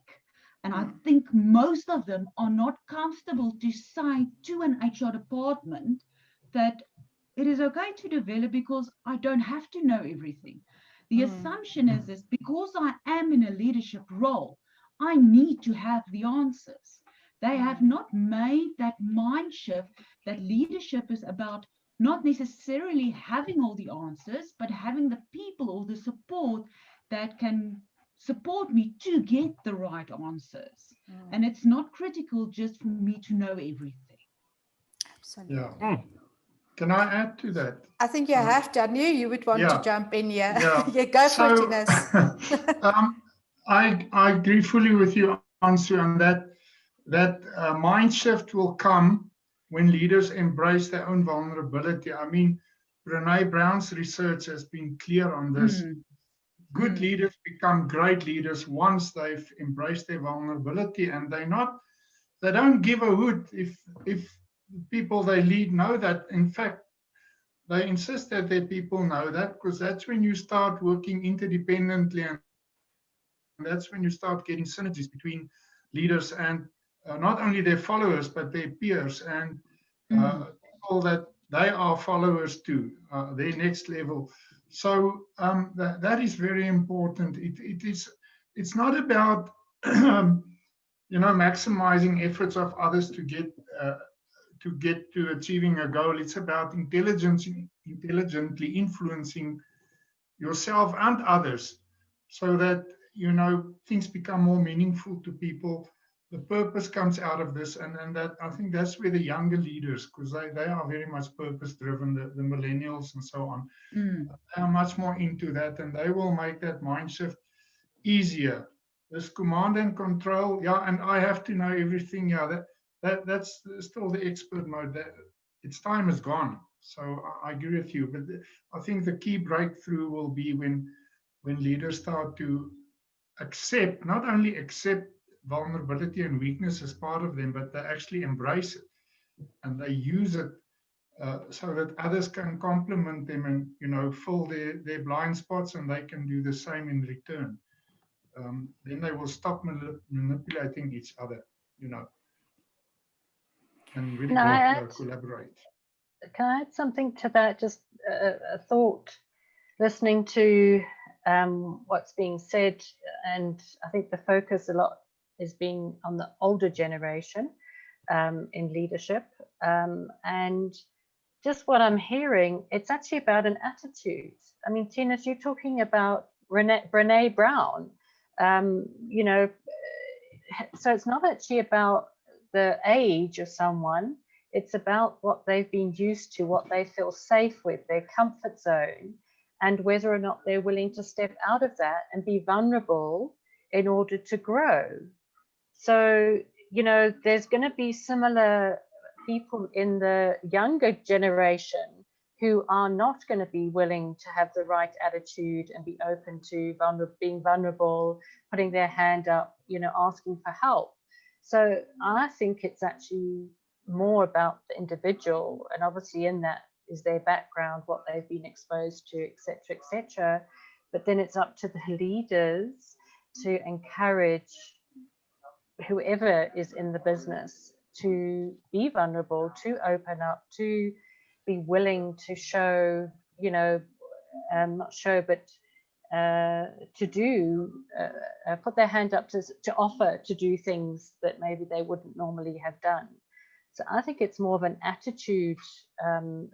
And I think most of them are not comfortable to say to an HR department that it is okay to develop because I don't have to know everything. The assumption is because I am in a leadership role, I need to have the answers. They have not made that mind shift that leadership is about not necessarily having all the answers, but having the people or the support that can support me to get the right answers. And it's not critical just for me to know everything. Absolutely. Yeah. Can I add to that? I think you have to. I knew you would want to jump in here. Yeah. Go for it, Ines. I agree fully with you, Ansu, on that mind shift will come when leaders embrace their own vulnerability. I mean, Brené Brown's research has been clear on this. Good leaders become great leaders once they've embraced their vulnerability, and they don't give a hoot if people they lead know that. In fact, they insist that their people know that, because that's when you start working interdependently and that's when you start getting synergies between leaders and not only their followers, but their peers and people that they are followers to, their next level. So that is very important. It's not about maximizing efforts of others to get to achieving a goal. It's about intelligently influencing yourself and others, so that things become more meaningful to people. The purpose comes out of this, and that, I think that's where the younger leaders, because they are very much purpose driven, the millennials and so on, they are much more into that, and they will make that mind shift easier. This command and control, and I have to know everything, that's still the expert mode. Its time is gone. So I agree with you, but I think the key breakthrough will be when leaders start to not only accept vulnerability and weakness as part of them, but they actually embrace it and they use it so that others can complement them and fill their blind spots, and they can do the same in return. Then they will stop manipulating each other, and really collaborate. Can I add something to that? Just a thought, listening to what's being said, and I think the focus a lot is being on the older generation in leadership, and just what I'm hearing, it's actually about an attitude. I mean, Tinus, you're talking about Brené Brown, so it's not actually about the age of someone. It's about what they've been used to, what they feel safe with, their comfort zone, and whether or not they're willing to step out of that and be vulnerable in order to grow. So, there's going to be similar people in the younger generation who are not going to be willing to have the right attitude and be open to being vulnerable, putting their hand up, asking for help. So I think it's actually more about the individual, and obviously in that is their background, what they've been exposed to, etc. But then it's up to the leaders to encourage whoever is in the business to be vulnerable, to open up, to be willing to show, not show, but to do, put their hand up to offer to do things that maybe they wouldn't normally have done. So I think it's more of an attitude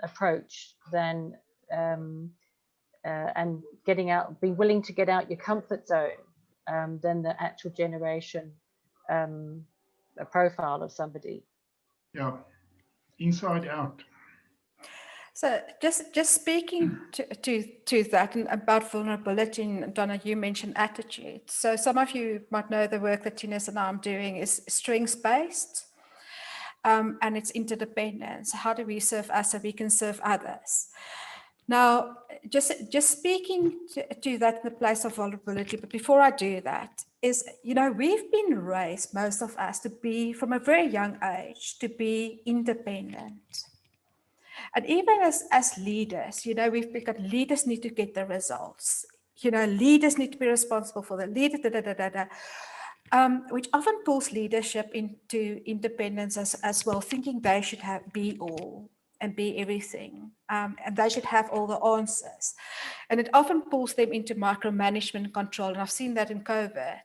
approach than and getting out, be willing to get out your comfort zone than the actual generation a profile of somebody. Yeah, inside out. So just speaking to that and about vulnerability, and Donna, you mentioned attitude. So some of you might know the work that Tinus and I'm doing is strengths-based, and it's interdependence. How do we serve us so we can serve others? Now, just speaking to that in the place of vulnerability, but before I do that, is, we've been raised, most of us, to be, from a very young age, to be independent. And even as leaders, we've got leaders need to get the results. Leaders need to be responsible for the leader, which often pulls leadership into independence as well, thinking they should be all and be everything, and they should have all the answers. And it often pulls them into micromanagement and control. And I've seen that in COVID.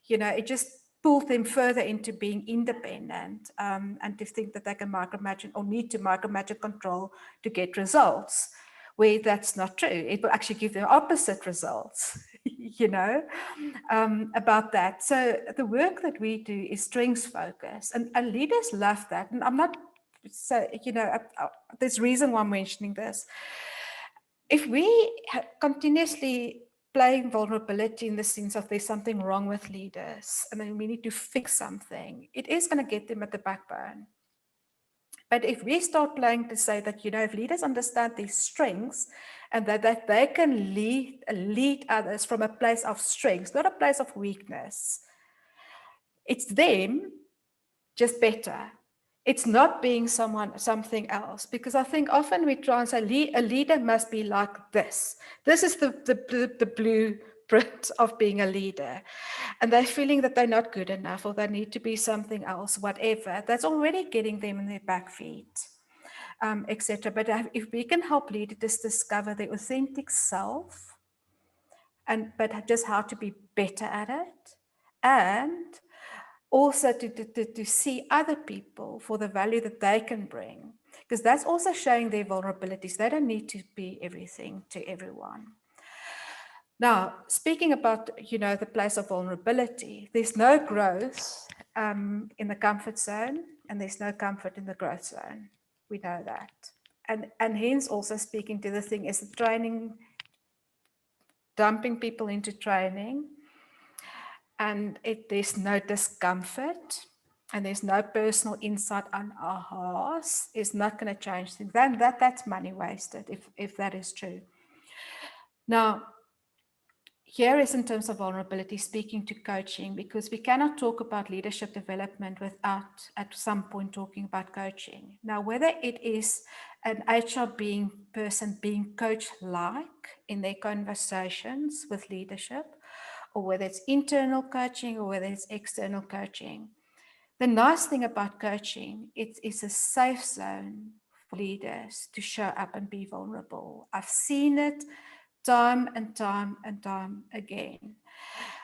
It just pulled them further into being independent, and to think that they can micromanage or need to micromanage and control to get results, where that's not true. It will actually give them opposite results, about that. So the work that we do is strengths focused, and leaders love that. And I'm not, so, there's reason why I'm mentioning this. If we continuously playing vulnerability in the sense of there's something wrong with leaders and then we need to fix something, it is going to get them at the backbone. But if we start playing to say that, if leaders understand these strengths and that they can lead others from a place of strength, not a place of weakness, it's them, just better. It's not being something else, because I think often we try and say a leader must be like this. This is the blueprint of being a leader, and they're feeling that they're not good enough or they need to be something else, whatever, that's already getting them in their back feet, etc. But if we can help leaders discover their authentic self, but just how to be better at it, and also to see other people for the value that they can bring, because that's also showing their vulnerabilities. They don't need to be everything to everyone. Now, speaking about, the place of vulnerability, there's no growth in the comfort zone, and there's no comfort in the growth zone. We know that. And hence also speaking to the thing is the training, dumping people into training, and there's no discomfort, and there's no personal insight on ahas, is not going to change things. Then that's money wasted if that is true. Now, here is in terms of vulnerability, speaking to coaching, because we cannot talk about leadership development without at some point talking about coaching. Now, whether it is an HR person being coach-like in their conversations with leadership, or whether it's internal coaching or whether it's external coaching, the nice thing about coaching, it's a safe zone for leaders to show up and be vulnerable. I've seen it time and time and time again.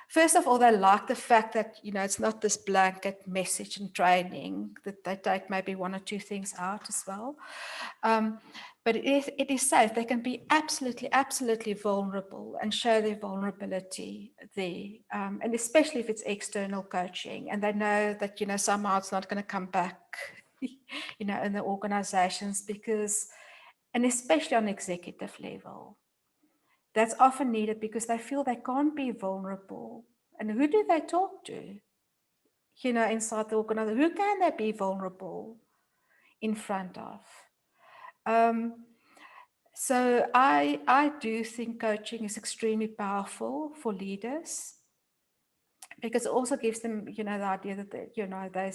First of all, they like the fact that, it's not this blanket message and training, that they take maybe one or two things out as well. But it is safe. They can be absolutely vulnerable and show their vulnerability there. And especially if it's external coaching and they know that, somehow it's not going to come back, in the organizations, and especially on executive level, that's often needed because they feel they can't be vulnerable. And who do they talk to? Inside the organization, who can they be vulnerable in front of? So I do think coaching is extremely powerful for leaders, because it also gives them, the idea that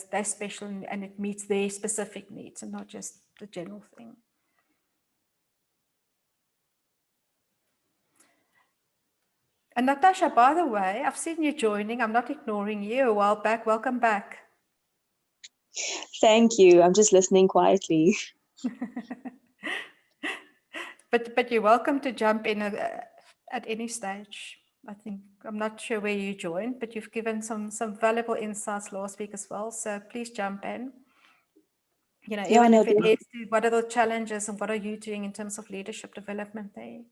they're special and it meets their specific needs and not just the general thing. And Natasha, by the way, I've seen you joining. I'm not ignoring you. A while back. Welcome back. Thank you. I'm just listening quietly. But you're welcome to jump in at any stage. I think, I'm not sure where you joined, but you've given some valuable insights last week as well. So please jump in. Even if it is to what are the challenges and what are you doing in terms of leadership development there?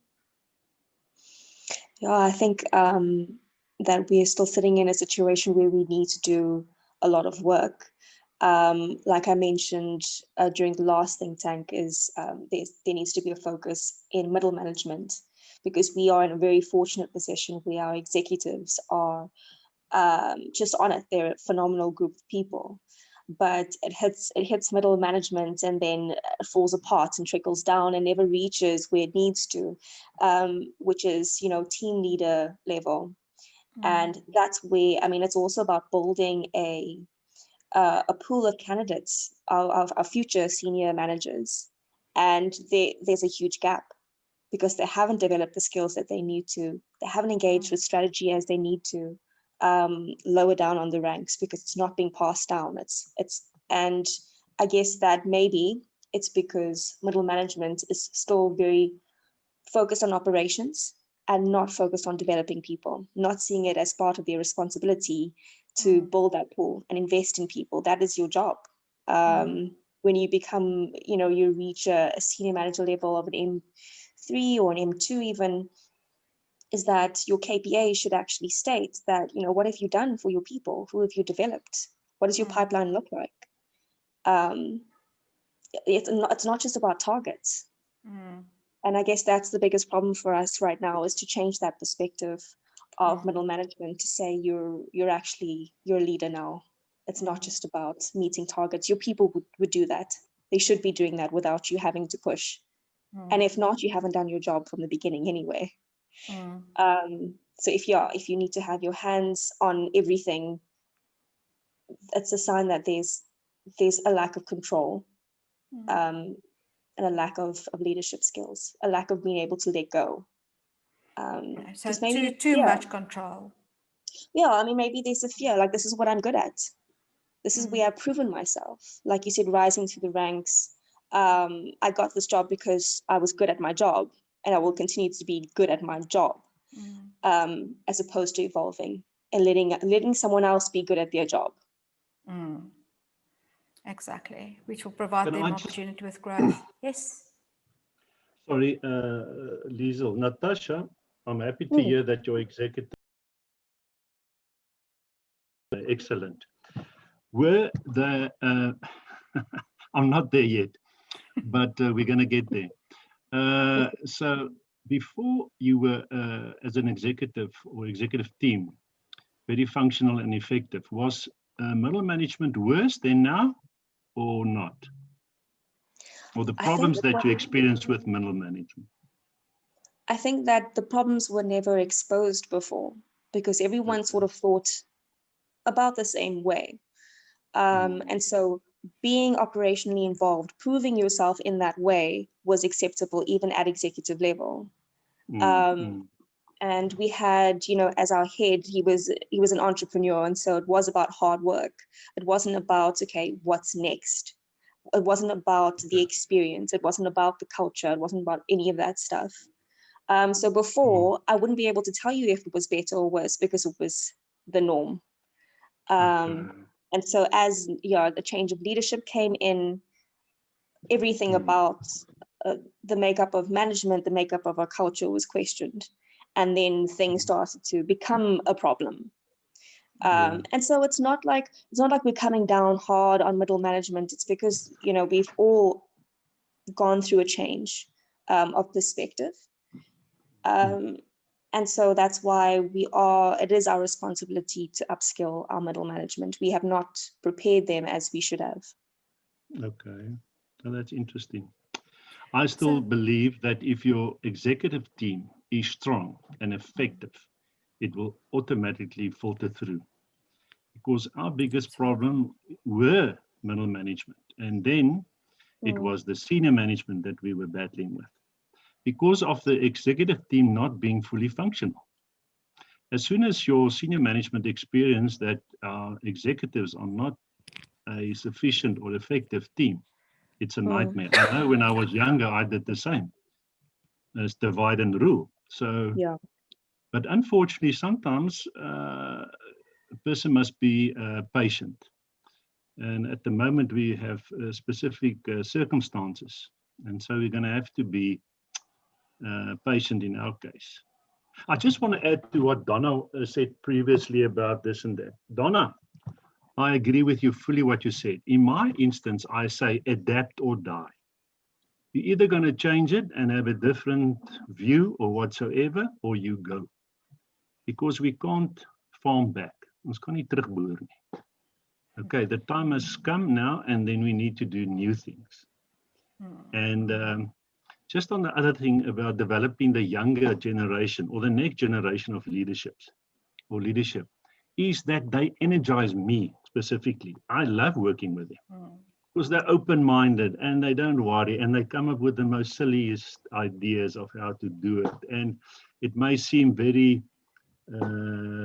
Yeah, I think that we're still sitting in a situation where we need to do a lot of work. Like I mentioned during the last think tank, is there needs to be a focus in middle management, because we are in a very fortunate position where our executives are just on it. They're a phenomenal group of people, but it hits middle management and then it falls apart and trickles down and never reaches where it needs to, which is, team leader level. And that's where, it's also about building a pool of candidates, our future senior managers. And there's a huge gap because they haven't developed the skills that they need to. They haven't engaged with strategy as they need to, lower down on the ranks, because it's not being passed down. And I guess that maybe it's because middle management is still very focused on operations and not focused on developing people, not seeing it as part of their responsibility to build that pool and invest in people. That is your job. When you become, you reach a senior manager level of an M3 or an M2 even, is that your KPA should actually state that, what have you done for your people? Who have you developed? What does your pipeline look like? It's not just about targets. And I guess that's the biggest problem for us right now, is to change that perspective of middle management to say you're actually your leader now. It's not just about meeting targets. Your people would do that. They should be doing that without you having to push. And if not, you haven't done your job from the beginning anyway. So if you need to have your hands on everything, it's a sign that there's a lack of control, and a lack of leadership skills, a lack of being able to let go. So 'cause maybe too much control. Yeah, I mean, maybe there's a fear, like, this is what I'm good at. This is where I've proven myself. Like you said, rising through the ranks. I got this job because I was good at my job, and I will continue to be good at my job, as opposed to evolving and letting someone else be good at their job. Exactly, which will provide Can them I just- opportunity with growth. Yes. Sorry, Liesel. Natasha, I'm happy to hear that your executive excellent. Were the I'm not there yet, but we're going to get there. So before you were as an executive or executive team very functional and effective, was middle management worse than now or not? Or the problems that you experience with middle management? I think that the problems were never exposed before because everyone sort of thought about the same way. And so being operationally involved, proving yourself in that way was acceptable even at executive level. And we had, you know, as our head, he was an entrepreneur. And so it was about hard work. It wasn't about, okay, what's next? It wasn't about the experience. It wasn't about the culture. It wasn't about any of that stuff. So before, I wouldn't be able to tell you if it was better or worse because it was the norm. And so as the change of leadership came in, everything about the makeup of management, the makeup of our culture was questioned. And then things started to become a problem. And so it's not like we're coming down hard on middle management. It's because, you know, we've all gone through a change of perspective. And so that's why it is our responsibility to upskill our middle management. We have not prepared them as we should have. Okay, so that's interesting. I still believe that if your executive team is strong and effective, it will automatically filter through. Because our biggest problem were middle management. And then it was the senior management that we were battling with. Because of the executive team not being fully functional. As soon as your senior management experience that our executives are not a sufficient or effective team, it's a nightmare. I know when I was younger, I did the same. As divide and rule. So, but unfortunately, sometimes a person must be patient. And at the moment, we have specific circumstances. And so we're going to have to be patient in our case. I just want to add to what Donna said previously about this and that. Donna, I agree with you fully what you said. In my instance, I say adapt or die. You're either going to change it and have a different view or whatsoever, or you go. Because we can't farm back. Ons kan nie terugboer nie. Okay, the time has come now, and then we need to do new things. And just on the other thing about developing the younger generation or the next generation of leadership, is that they energize me specifically. I love working with them because they're open-minded and they don't worry and they come up with the most silliest ideas of how to do it. And it may seem very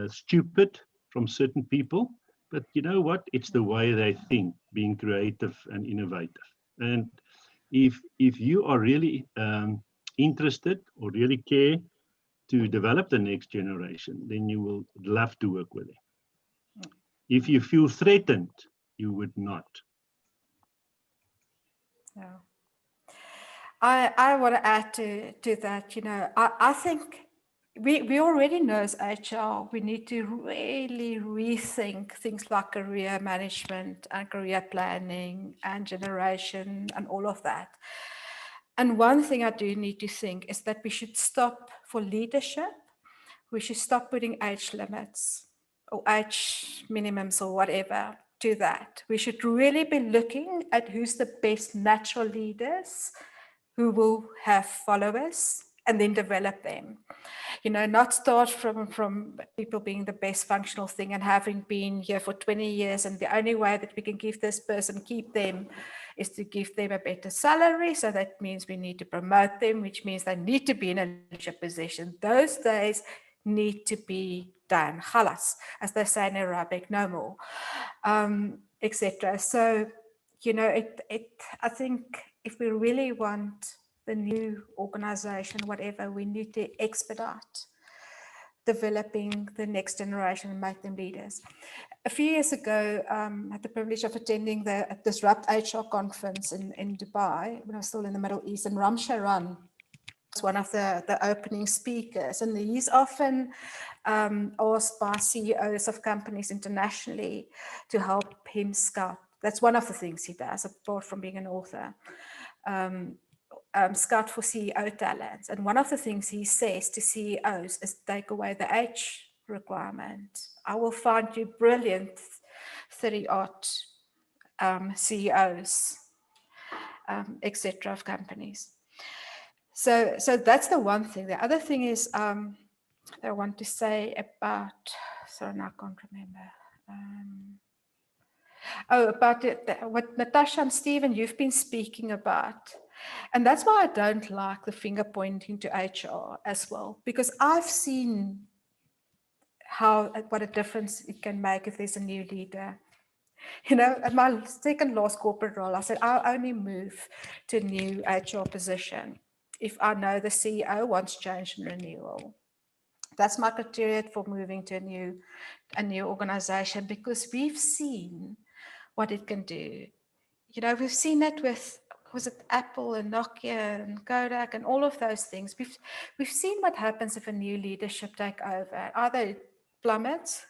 stupid from certain people, but you know what? It's the way they think, being creative and innovative. And if you are really interested or really care to develop the next generation, then you will love to work with them. If you feel threatened, you would not. Yeah. I want to add to that, you know, I think we already know as HR, we need to really rethink things like career management and career planning and generation and all of that. And one thing I do need to think is that we should stop for leadership. We should stop putting age limits or age minimums or whatever to that. We should really be looking at who's the best natural leaders who will have followers and then develop them. You know, not start from people being the best functional thing and having been here for 20 years and the only way that we can give this person, keep them is to give them a better salary. So that means we need to promote them, which means they need to be in a leadership position. Those days need to be done. Khalas, as they say in Arabic, no more, etc. So, you know, I think if we really want the new organization, whatever, we need to expedite developing the next generation and make them leaders. A few years ago, I had the privilege of attending the Disrupt HR conference in Dubai when I was still in the Middle East, and Ram Charan was one of the opening speakers, and he's often asked by CEOs of companies internationally to help him scout. That's one of the things he does, apart from being an author. Scout for CEO talents. And one of the things he says to CEOs is take away the age requirement. I will find you brilliant 30-odd CEOs, etc. of companies. So that's the one thing. The other thing is that I want to say about, sorry, now I can't remember. About what Natasha and Stephen, you've been speaking about. And that's why I don't like the finger pointing to HR as well, because I've seen what a difference it can make if there's a new leader. You know, at my second last corporate role, I said, I'll only move to a new HR position if I know the CEO wants change and renewal. That's my criteria for moving to a new organization, because we've seen what it can do. You know, we've seen it with, was it Apple and Nokia and Kodak and all of those things. We've seen what happens if a new leadership take over. Either it plummets,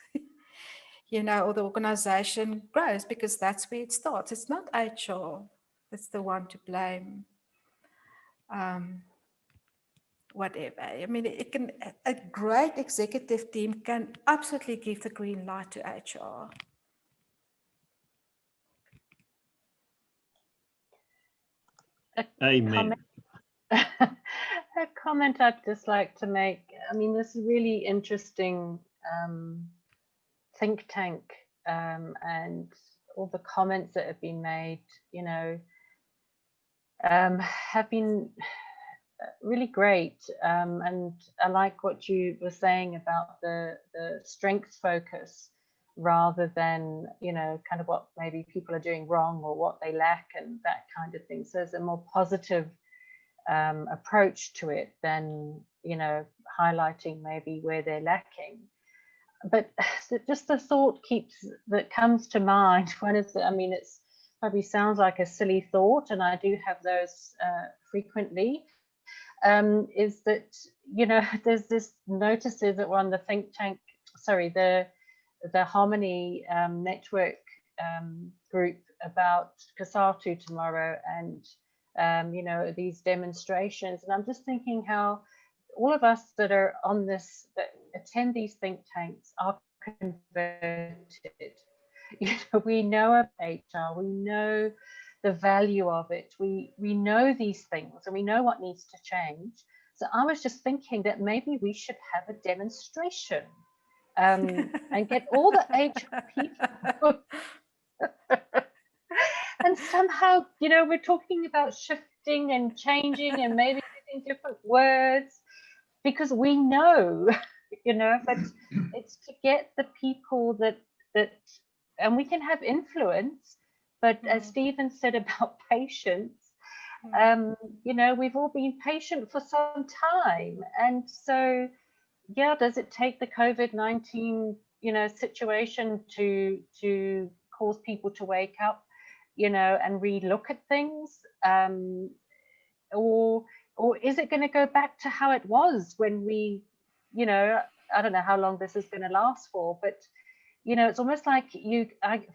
you know, or the organization grows, because that's where it starts. It's not HR that's the one to blame. Whatever. I mean, a great executive team can absolutely give the green light to HR. Amen. A comment I'd just like to make. I mean, this is really interesting think tank and all the comments that have been made, you know, have been really great. And I like what you were saying about the strengths focus, rather than, you know, kind of what maybe people are doing wrong or what they lack and that kind of thing. So there's a more positive approach to it than, you know, highlighting maybe where they're lacking. But just the thought that comes to mind, one is, I mean, it's probably sounds like a silly thought, and I do have those frequently, is that, you know, there's this notices that we're on the think tank, sorry, the Harmony network group about Kasatu tomorrow, and you know, these demonstrations, and I'm just thinking how all of us that are on this, that attend these think tanks, are converted. You know, we know about HR, we know the value of it, we know these things, and we know what needs to change. So I was just thinking that maybe we should have a demonstration and get all the HR people and somehow, you know, we're talking about shifting and changing and maybe using different words, because we know, you know, but it's to get the people that and we can have influence, but as Stephen said about patience, you know, we've all been patient for some time, and so yeah, does it take the COVID-19, you know, situation to cause people to wake up, you know, and relook at things, or is it going to go back to how it was when we, you know, I don't know how long this is going to last for, but you know, it's almost like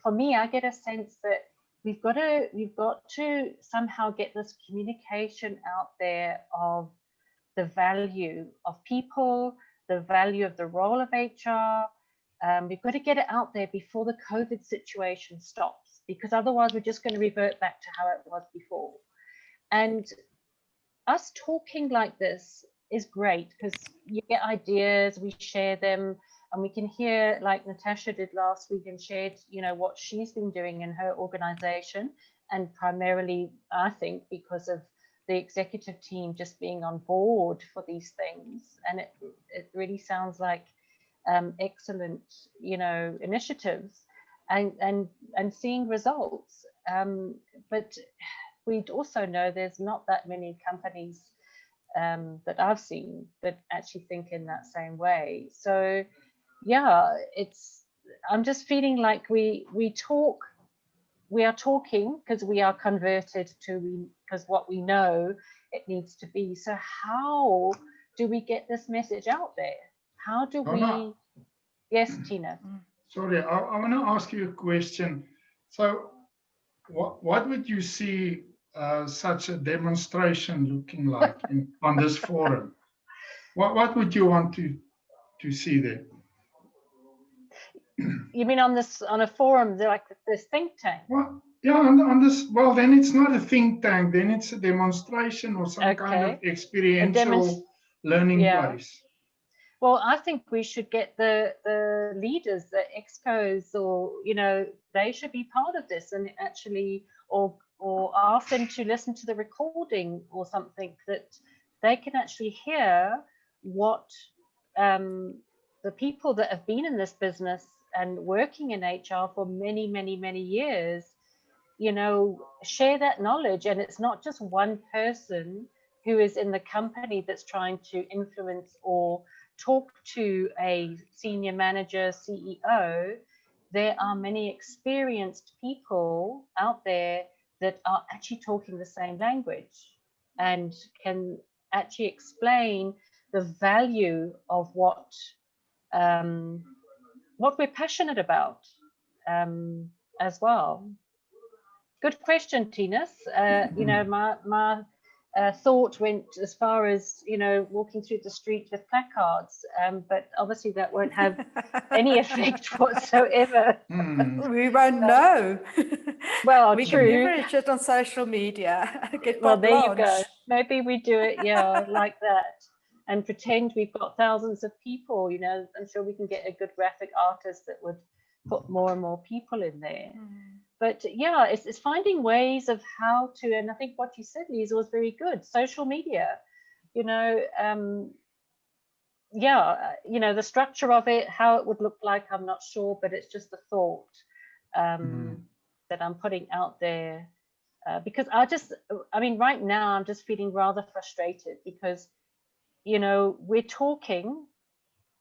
for me, I get a sense that we've got to somehow get this communication out there of the value of people, the value of the role of HR. We've got to get it out there before the COVID situation stops, because otherwise we're just going to revert back to how it was before. And us talking like this is great, because you get ideas, we share them, and we can hear, like Natasha did last week and shared, you know, what she's been doing in her organization, and primarily, I think, because of the executive team just being on board for these things. And it really sounds like excellent, initiatives and seeing results. But we also know there's not that many companies that I've seen that actually think in that same way. So yeah, I'm just feeling like we are talking because we are converted to because what we know it needs to be. So how do we get this message out there? How do we? Yes, Tina. Sorry, I want to ask you a question. So what would you see such a demonstration looking like on this forum? What would you want to see there? You mean on a forum, like this think tank? Well, yeah, on this. Well, then it's not a think tank. Then it's a demonstration or some kind of experiential learning place. Well, I think we should get the leaders, the expos, or they should be part of this, and actually, or ask them to listen to the recording or something, that they can actually hear what the people that have been in this business and working in HR for many, many, many years, share that knowledge. And it's not just one person who is in the company that's trying to influence or talk to a senior manager, CEO. There are many experienced people out there that are actually talking the same language and can actually explain the value of what we're passionate about as well. Good question, Tinas. My thought went as far as walking through the street with placards, but obviously that won't have any effect whatsoever. We won't know. Well, we true. can leverage it on social media. Well, there you go. Maybe we do it, like that, and pretend we've got thousands of people. I'm sure we can get a good graphic artist that would put more and more people in there. But yeah, it's finding ways of how to, and I think what you said, Lisa, was very good. Social media, the structure of it, how it would look like, I'm not sure, but it's just a thought that I'm putting out there. Because right now I'm just feeling rather frustrated because, we're talking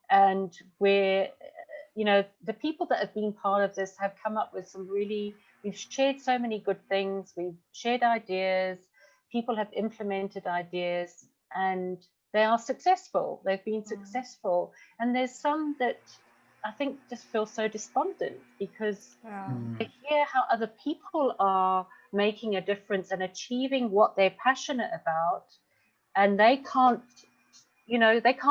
and we're, the people that have been part of this have come up with we've shared so many good things. We've shared ideas. People have implemented ideas and they are successful. They've been successful. And there's some that I think just feel so despondent because they hear how other people are making a difference and achieving what they're passionate about. And they can't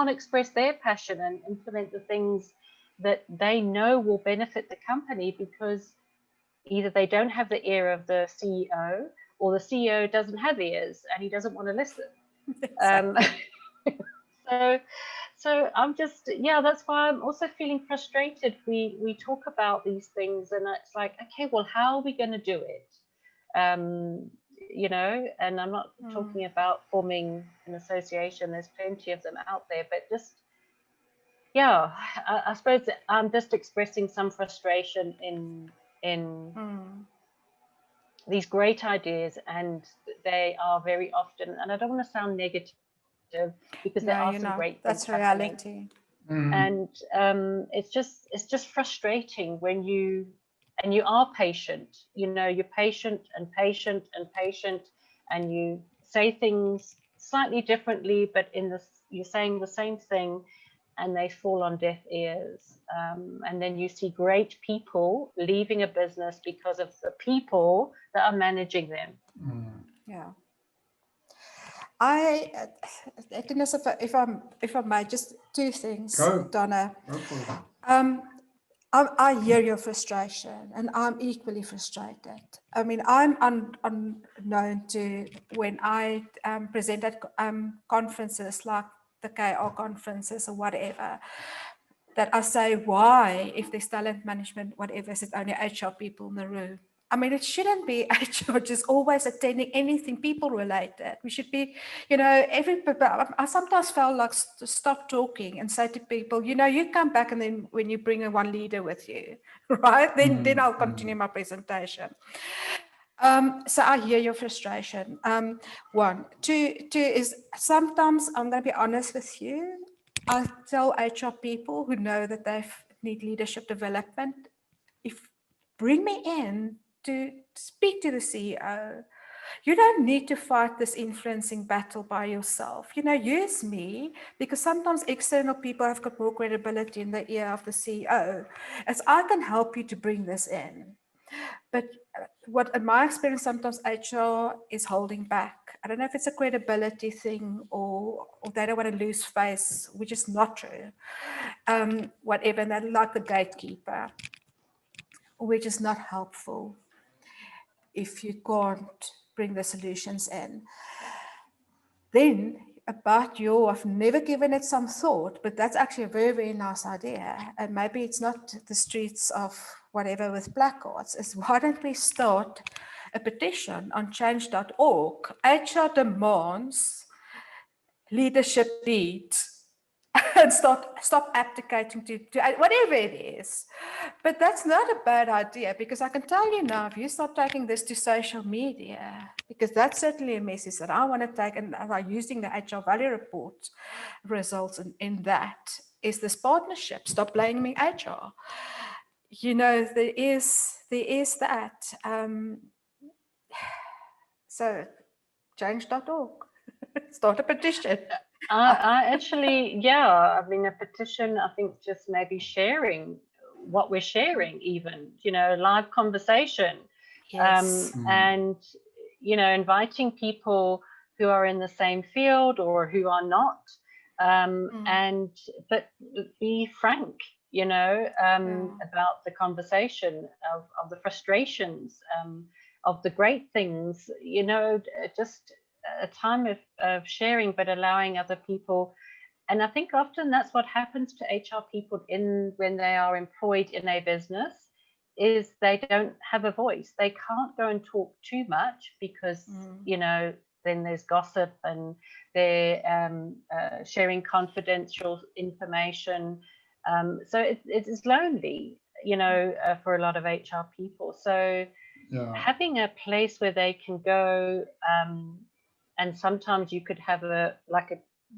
express their passion and implement the things that they know will benefit the company because either they don't have the ear of the CEO or the CEO doesn't have ears and he doesn't want to listen. So I'm just, that's why I'm also feeling frustrated. We talk about these things and it's like, okay, well, how are we going to do it? And I'm not talking about forming an association. There's plenty of them out there, but just, I suppose I'm just expressing some frustration in these great ideas, and they are very often, and I don't want to sound negative because there are some great things. That's reality. And it's just frustrating when you are patient, you're patient and patient and patient, and you say things slightly differently, but you're saying the same thing, and they fall on deaf ears. And then you see great people leaving a business because of the people that are managing them. Yeah. Goodness, if I may, just two things, Donna. I hear your frustration, and I'm equally frustrated. I mean, I'm unknown to when I present at conferences like the KR conferences or whatever, that I say, why, if there's talent management, whatever, is it only HR people in the room? I mean, it shouldn't be HR just always attending anything people related. We should be, I sometimes felt like to stop talking and say to people, you come back and then when you bring in one leader with you, right? Then I'll continue my presentation. So I hear your frustration. One. Two is sometimes I'm going to be honest with you. I tell HR people who know that they need leadership development, bring me in to speak to the CEO. You don't need to fight this influencing battle by yourself. Use me, because sometimes external people have got more credibility in the ear of the CEO, as I can help you to bring this in. But what, in my experience, sometimes HR is holding back. I don't know if it's a credibility thing or they don't want to lose face, which is not true. Whatever, and they're like the gatekeeper, which is not helpful if you can't bring the solutions in. Then about I've never given it some thought, but that's actually a very, very nice idea. And maybe it's not the streets of whatever with placards, is why don't we start a petition on change.org? HR demands leadership leads and stop abdicating to whatever it is. But that's not a bad idea, because I can tell you now, if you start taking this to social media, because that's certainly a message that I want to take, and by using the HR value report results in that, is this partnership. Stop blaming HR. There is that. So change.org. Start a petition. I actually, yeah, I mean, a petition, I think just maybe sharing what we're sharing, even, live conversation. Yes. And, inviting people who are in the same field or who are not, but be frank, about the conversation of the frustrations, of the great things, just a time of sharing, but allowing other people. And I think often that's what happens to HR people when they are employed in a business, is they don't have a voice. They can't go and talk too much because, then there's gossip and they're sharing confidential information. So it is lonely, for a lot of HR people. So having a place where they can go, and sometimes you could have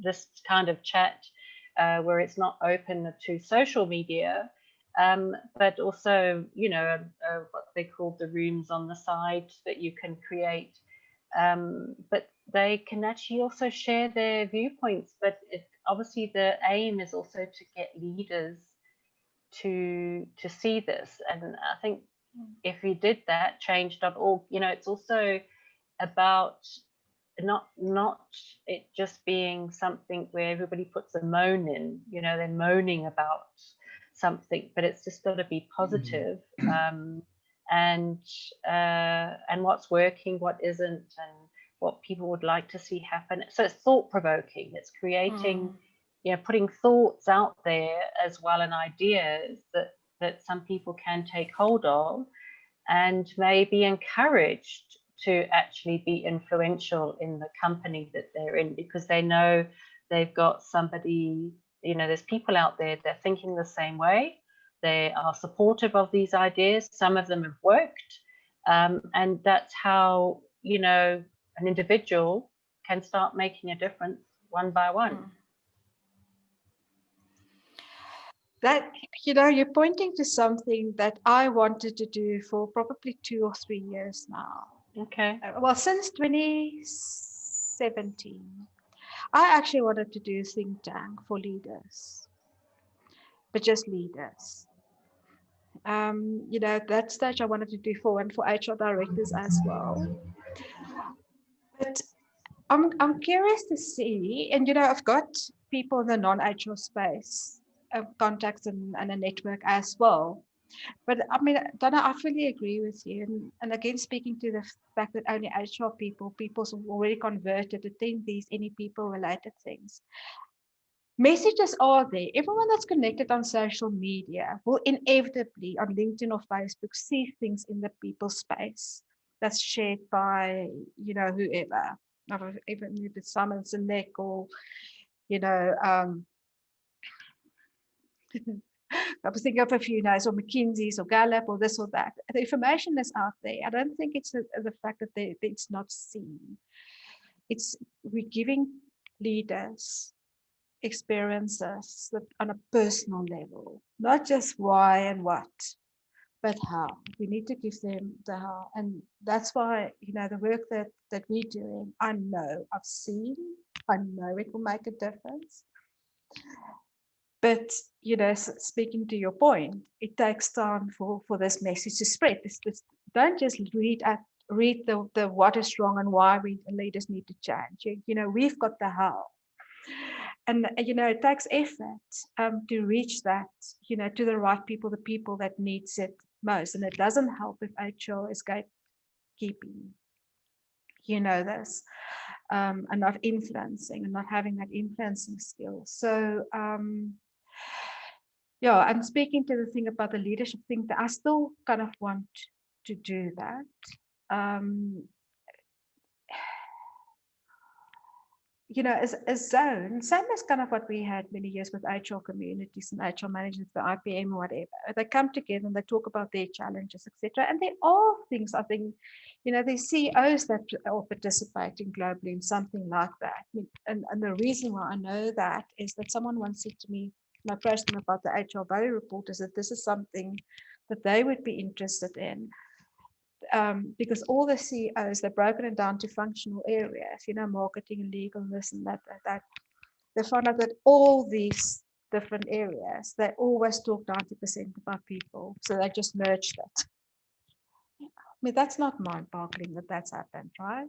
this kind of chat where it's not open to social media, but also, what they call the rooms on the side that you can create. But they can actually also share their viewpoints. But obviously the aim is also to get leaders to see this. And I think if we did that, change.org, it's also about not it just being something where everybody puts a moan in, they're moaning about something, but it's just got to be positive, and what's working, what isn't, and what people would like to see happen. So it's thought-provoking, it's creating, putting thoughts out there as well, and ideas that some people can take hold of and may be encouraged to actually be influential in the company that they're in, because they know they've got somebody, there's people out there that are thinking the same way. They are supportive of these ideas. Some of them have worked. And that's how, an individual can start making a difference one by one. That, you're pointing to something that I wanted to do for probably 2 or 3 years now. Okay. Well, since 2017, I actually wanted to do a think tank for leaders, but just leaders. That stage I wanted to do for HR directors as well. But I'm curious to see, and I've got people in the non-HR space, contacts and a network as well. But I mean, Donna, I fully agree with you. And again, speaking to the fact that only HR people's already converted to think these any people related things. messages are there. Everyone that's connected on social media will inevitably on LinkedIn or Facebook see things in the people space that's shared by, whoever, not even if it's Simon Sinek or, I was thinking of a few names, or McKinsey's or Gallup or this or that. The information is out there. I don't think it's the fact that it's not seen. We're giving leaders experiences that on a personal level, not just why and what, but how. We need to give them the how. And that's why, the work that we're doing, I know, I've seen, I know it will make a difference. But, speaking to your point, it takes time for this message to spread. Don't just read the what is wrong and why leaders need to change. We've got the how. And, it takes effort to reach that, to the right people, the people that needs it most. And it doesn't help if HR is gatekeeping, this, and not influencing and not having that influencing skill. So, yeah, I'm speaking to the thing about the leadership thing that I still kind of want to do that. As a zone, same as kind of what we had many years with HR communities and HR managers, the IPM or whatever. They come together and they talk about their challenges, etc. And there are things, I think, there's CEOs that are participating globally in something like that. And the reason why I know that is that someone once said to me, when I approached them about the HR value report, is that this is something that they would be interested in. Because all the CEOs, they're broken it down to functional areas, marketing, legal, this and that. They find out that all these different areas, they always talk 90% about people. So they just merged it. I mean, that's not mind-boggling that that's happened, right?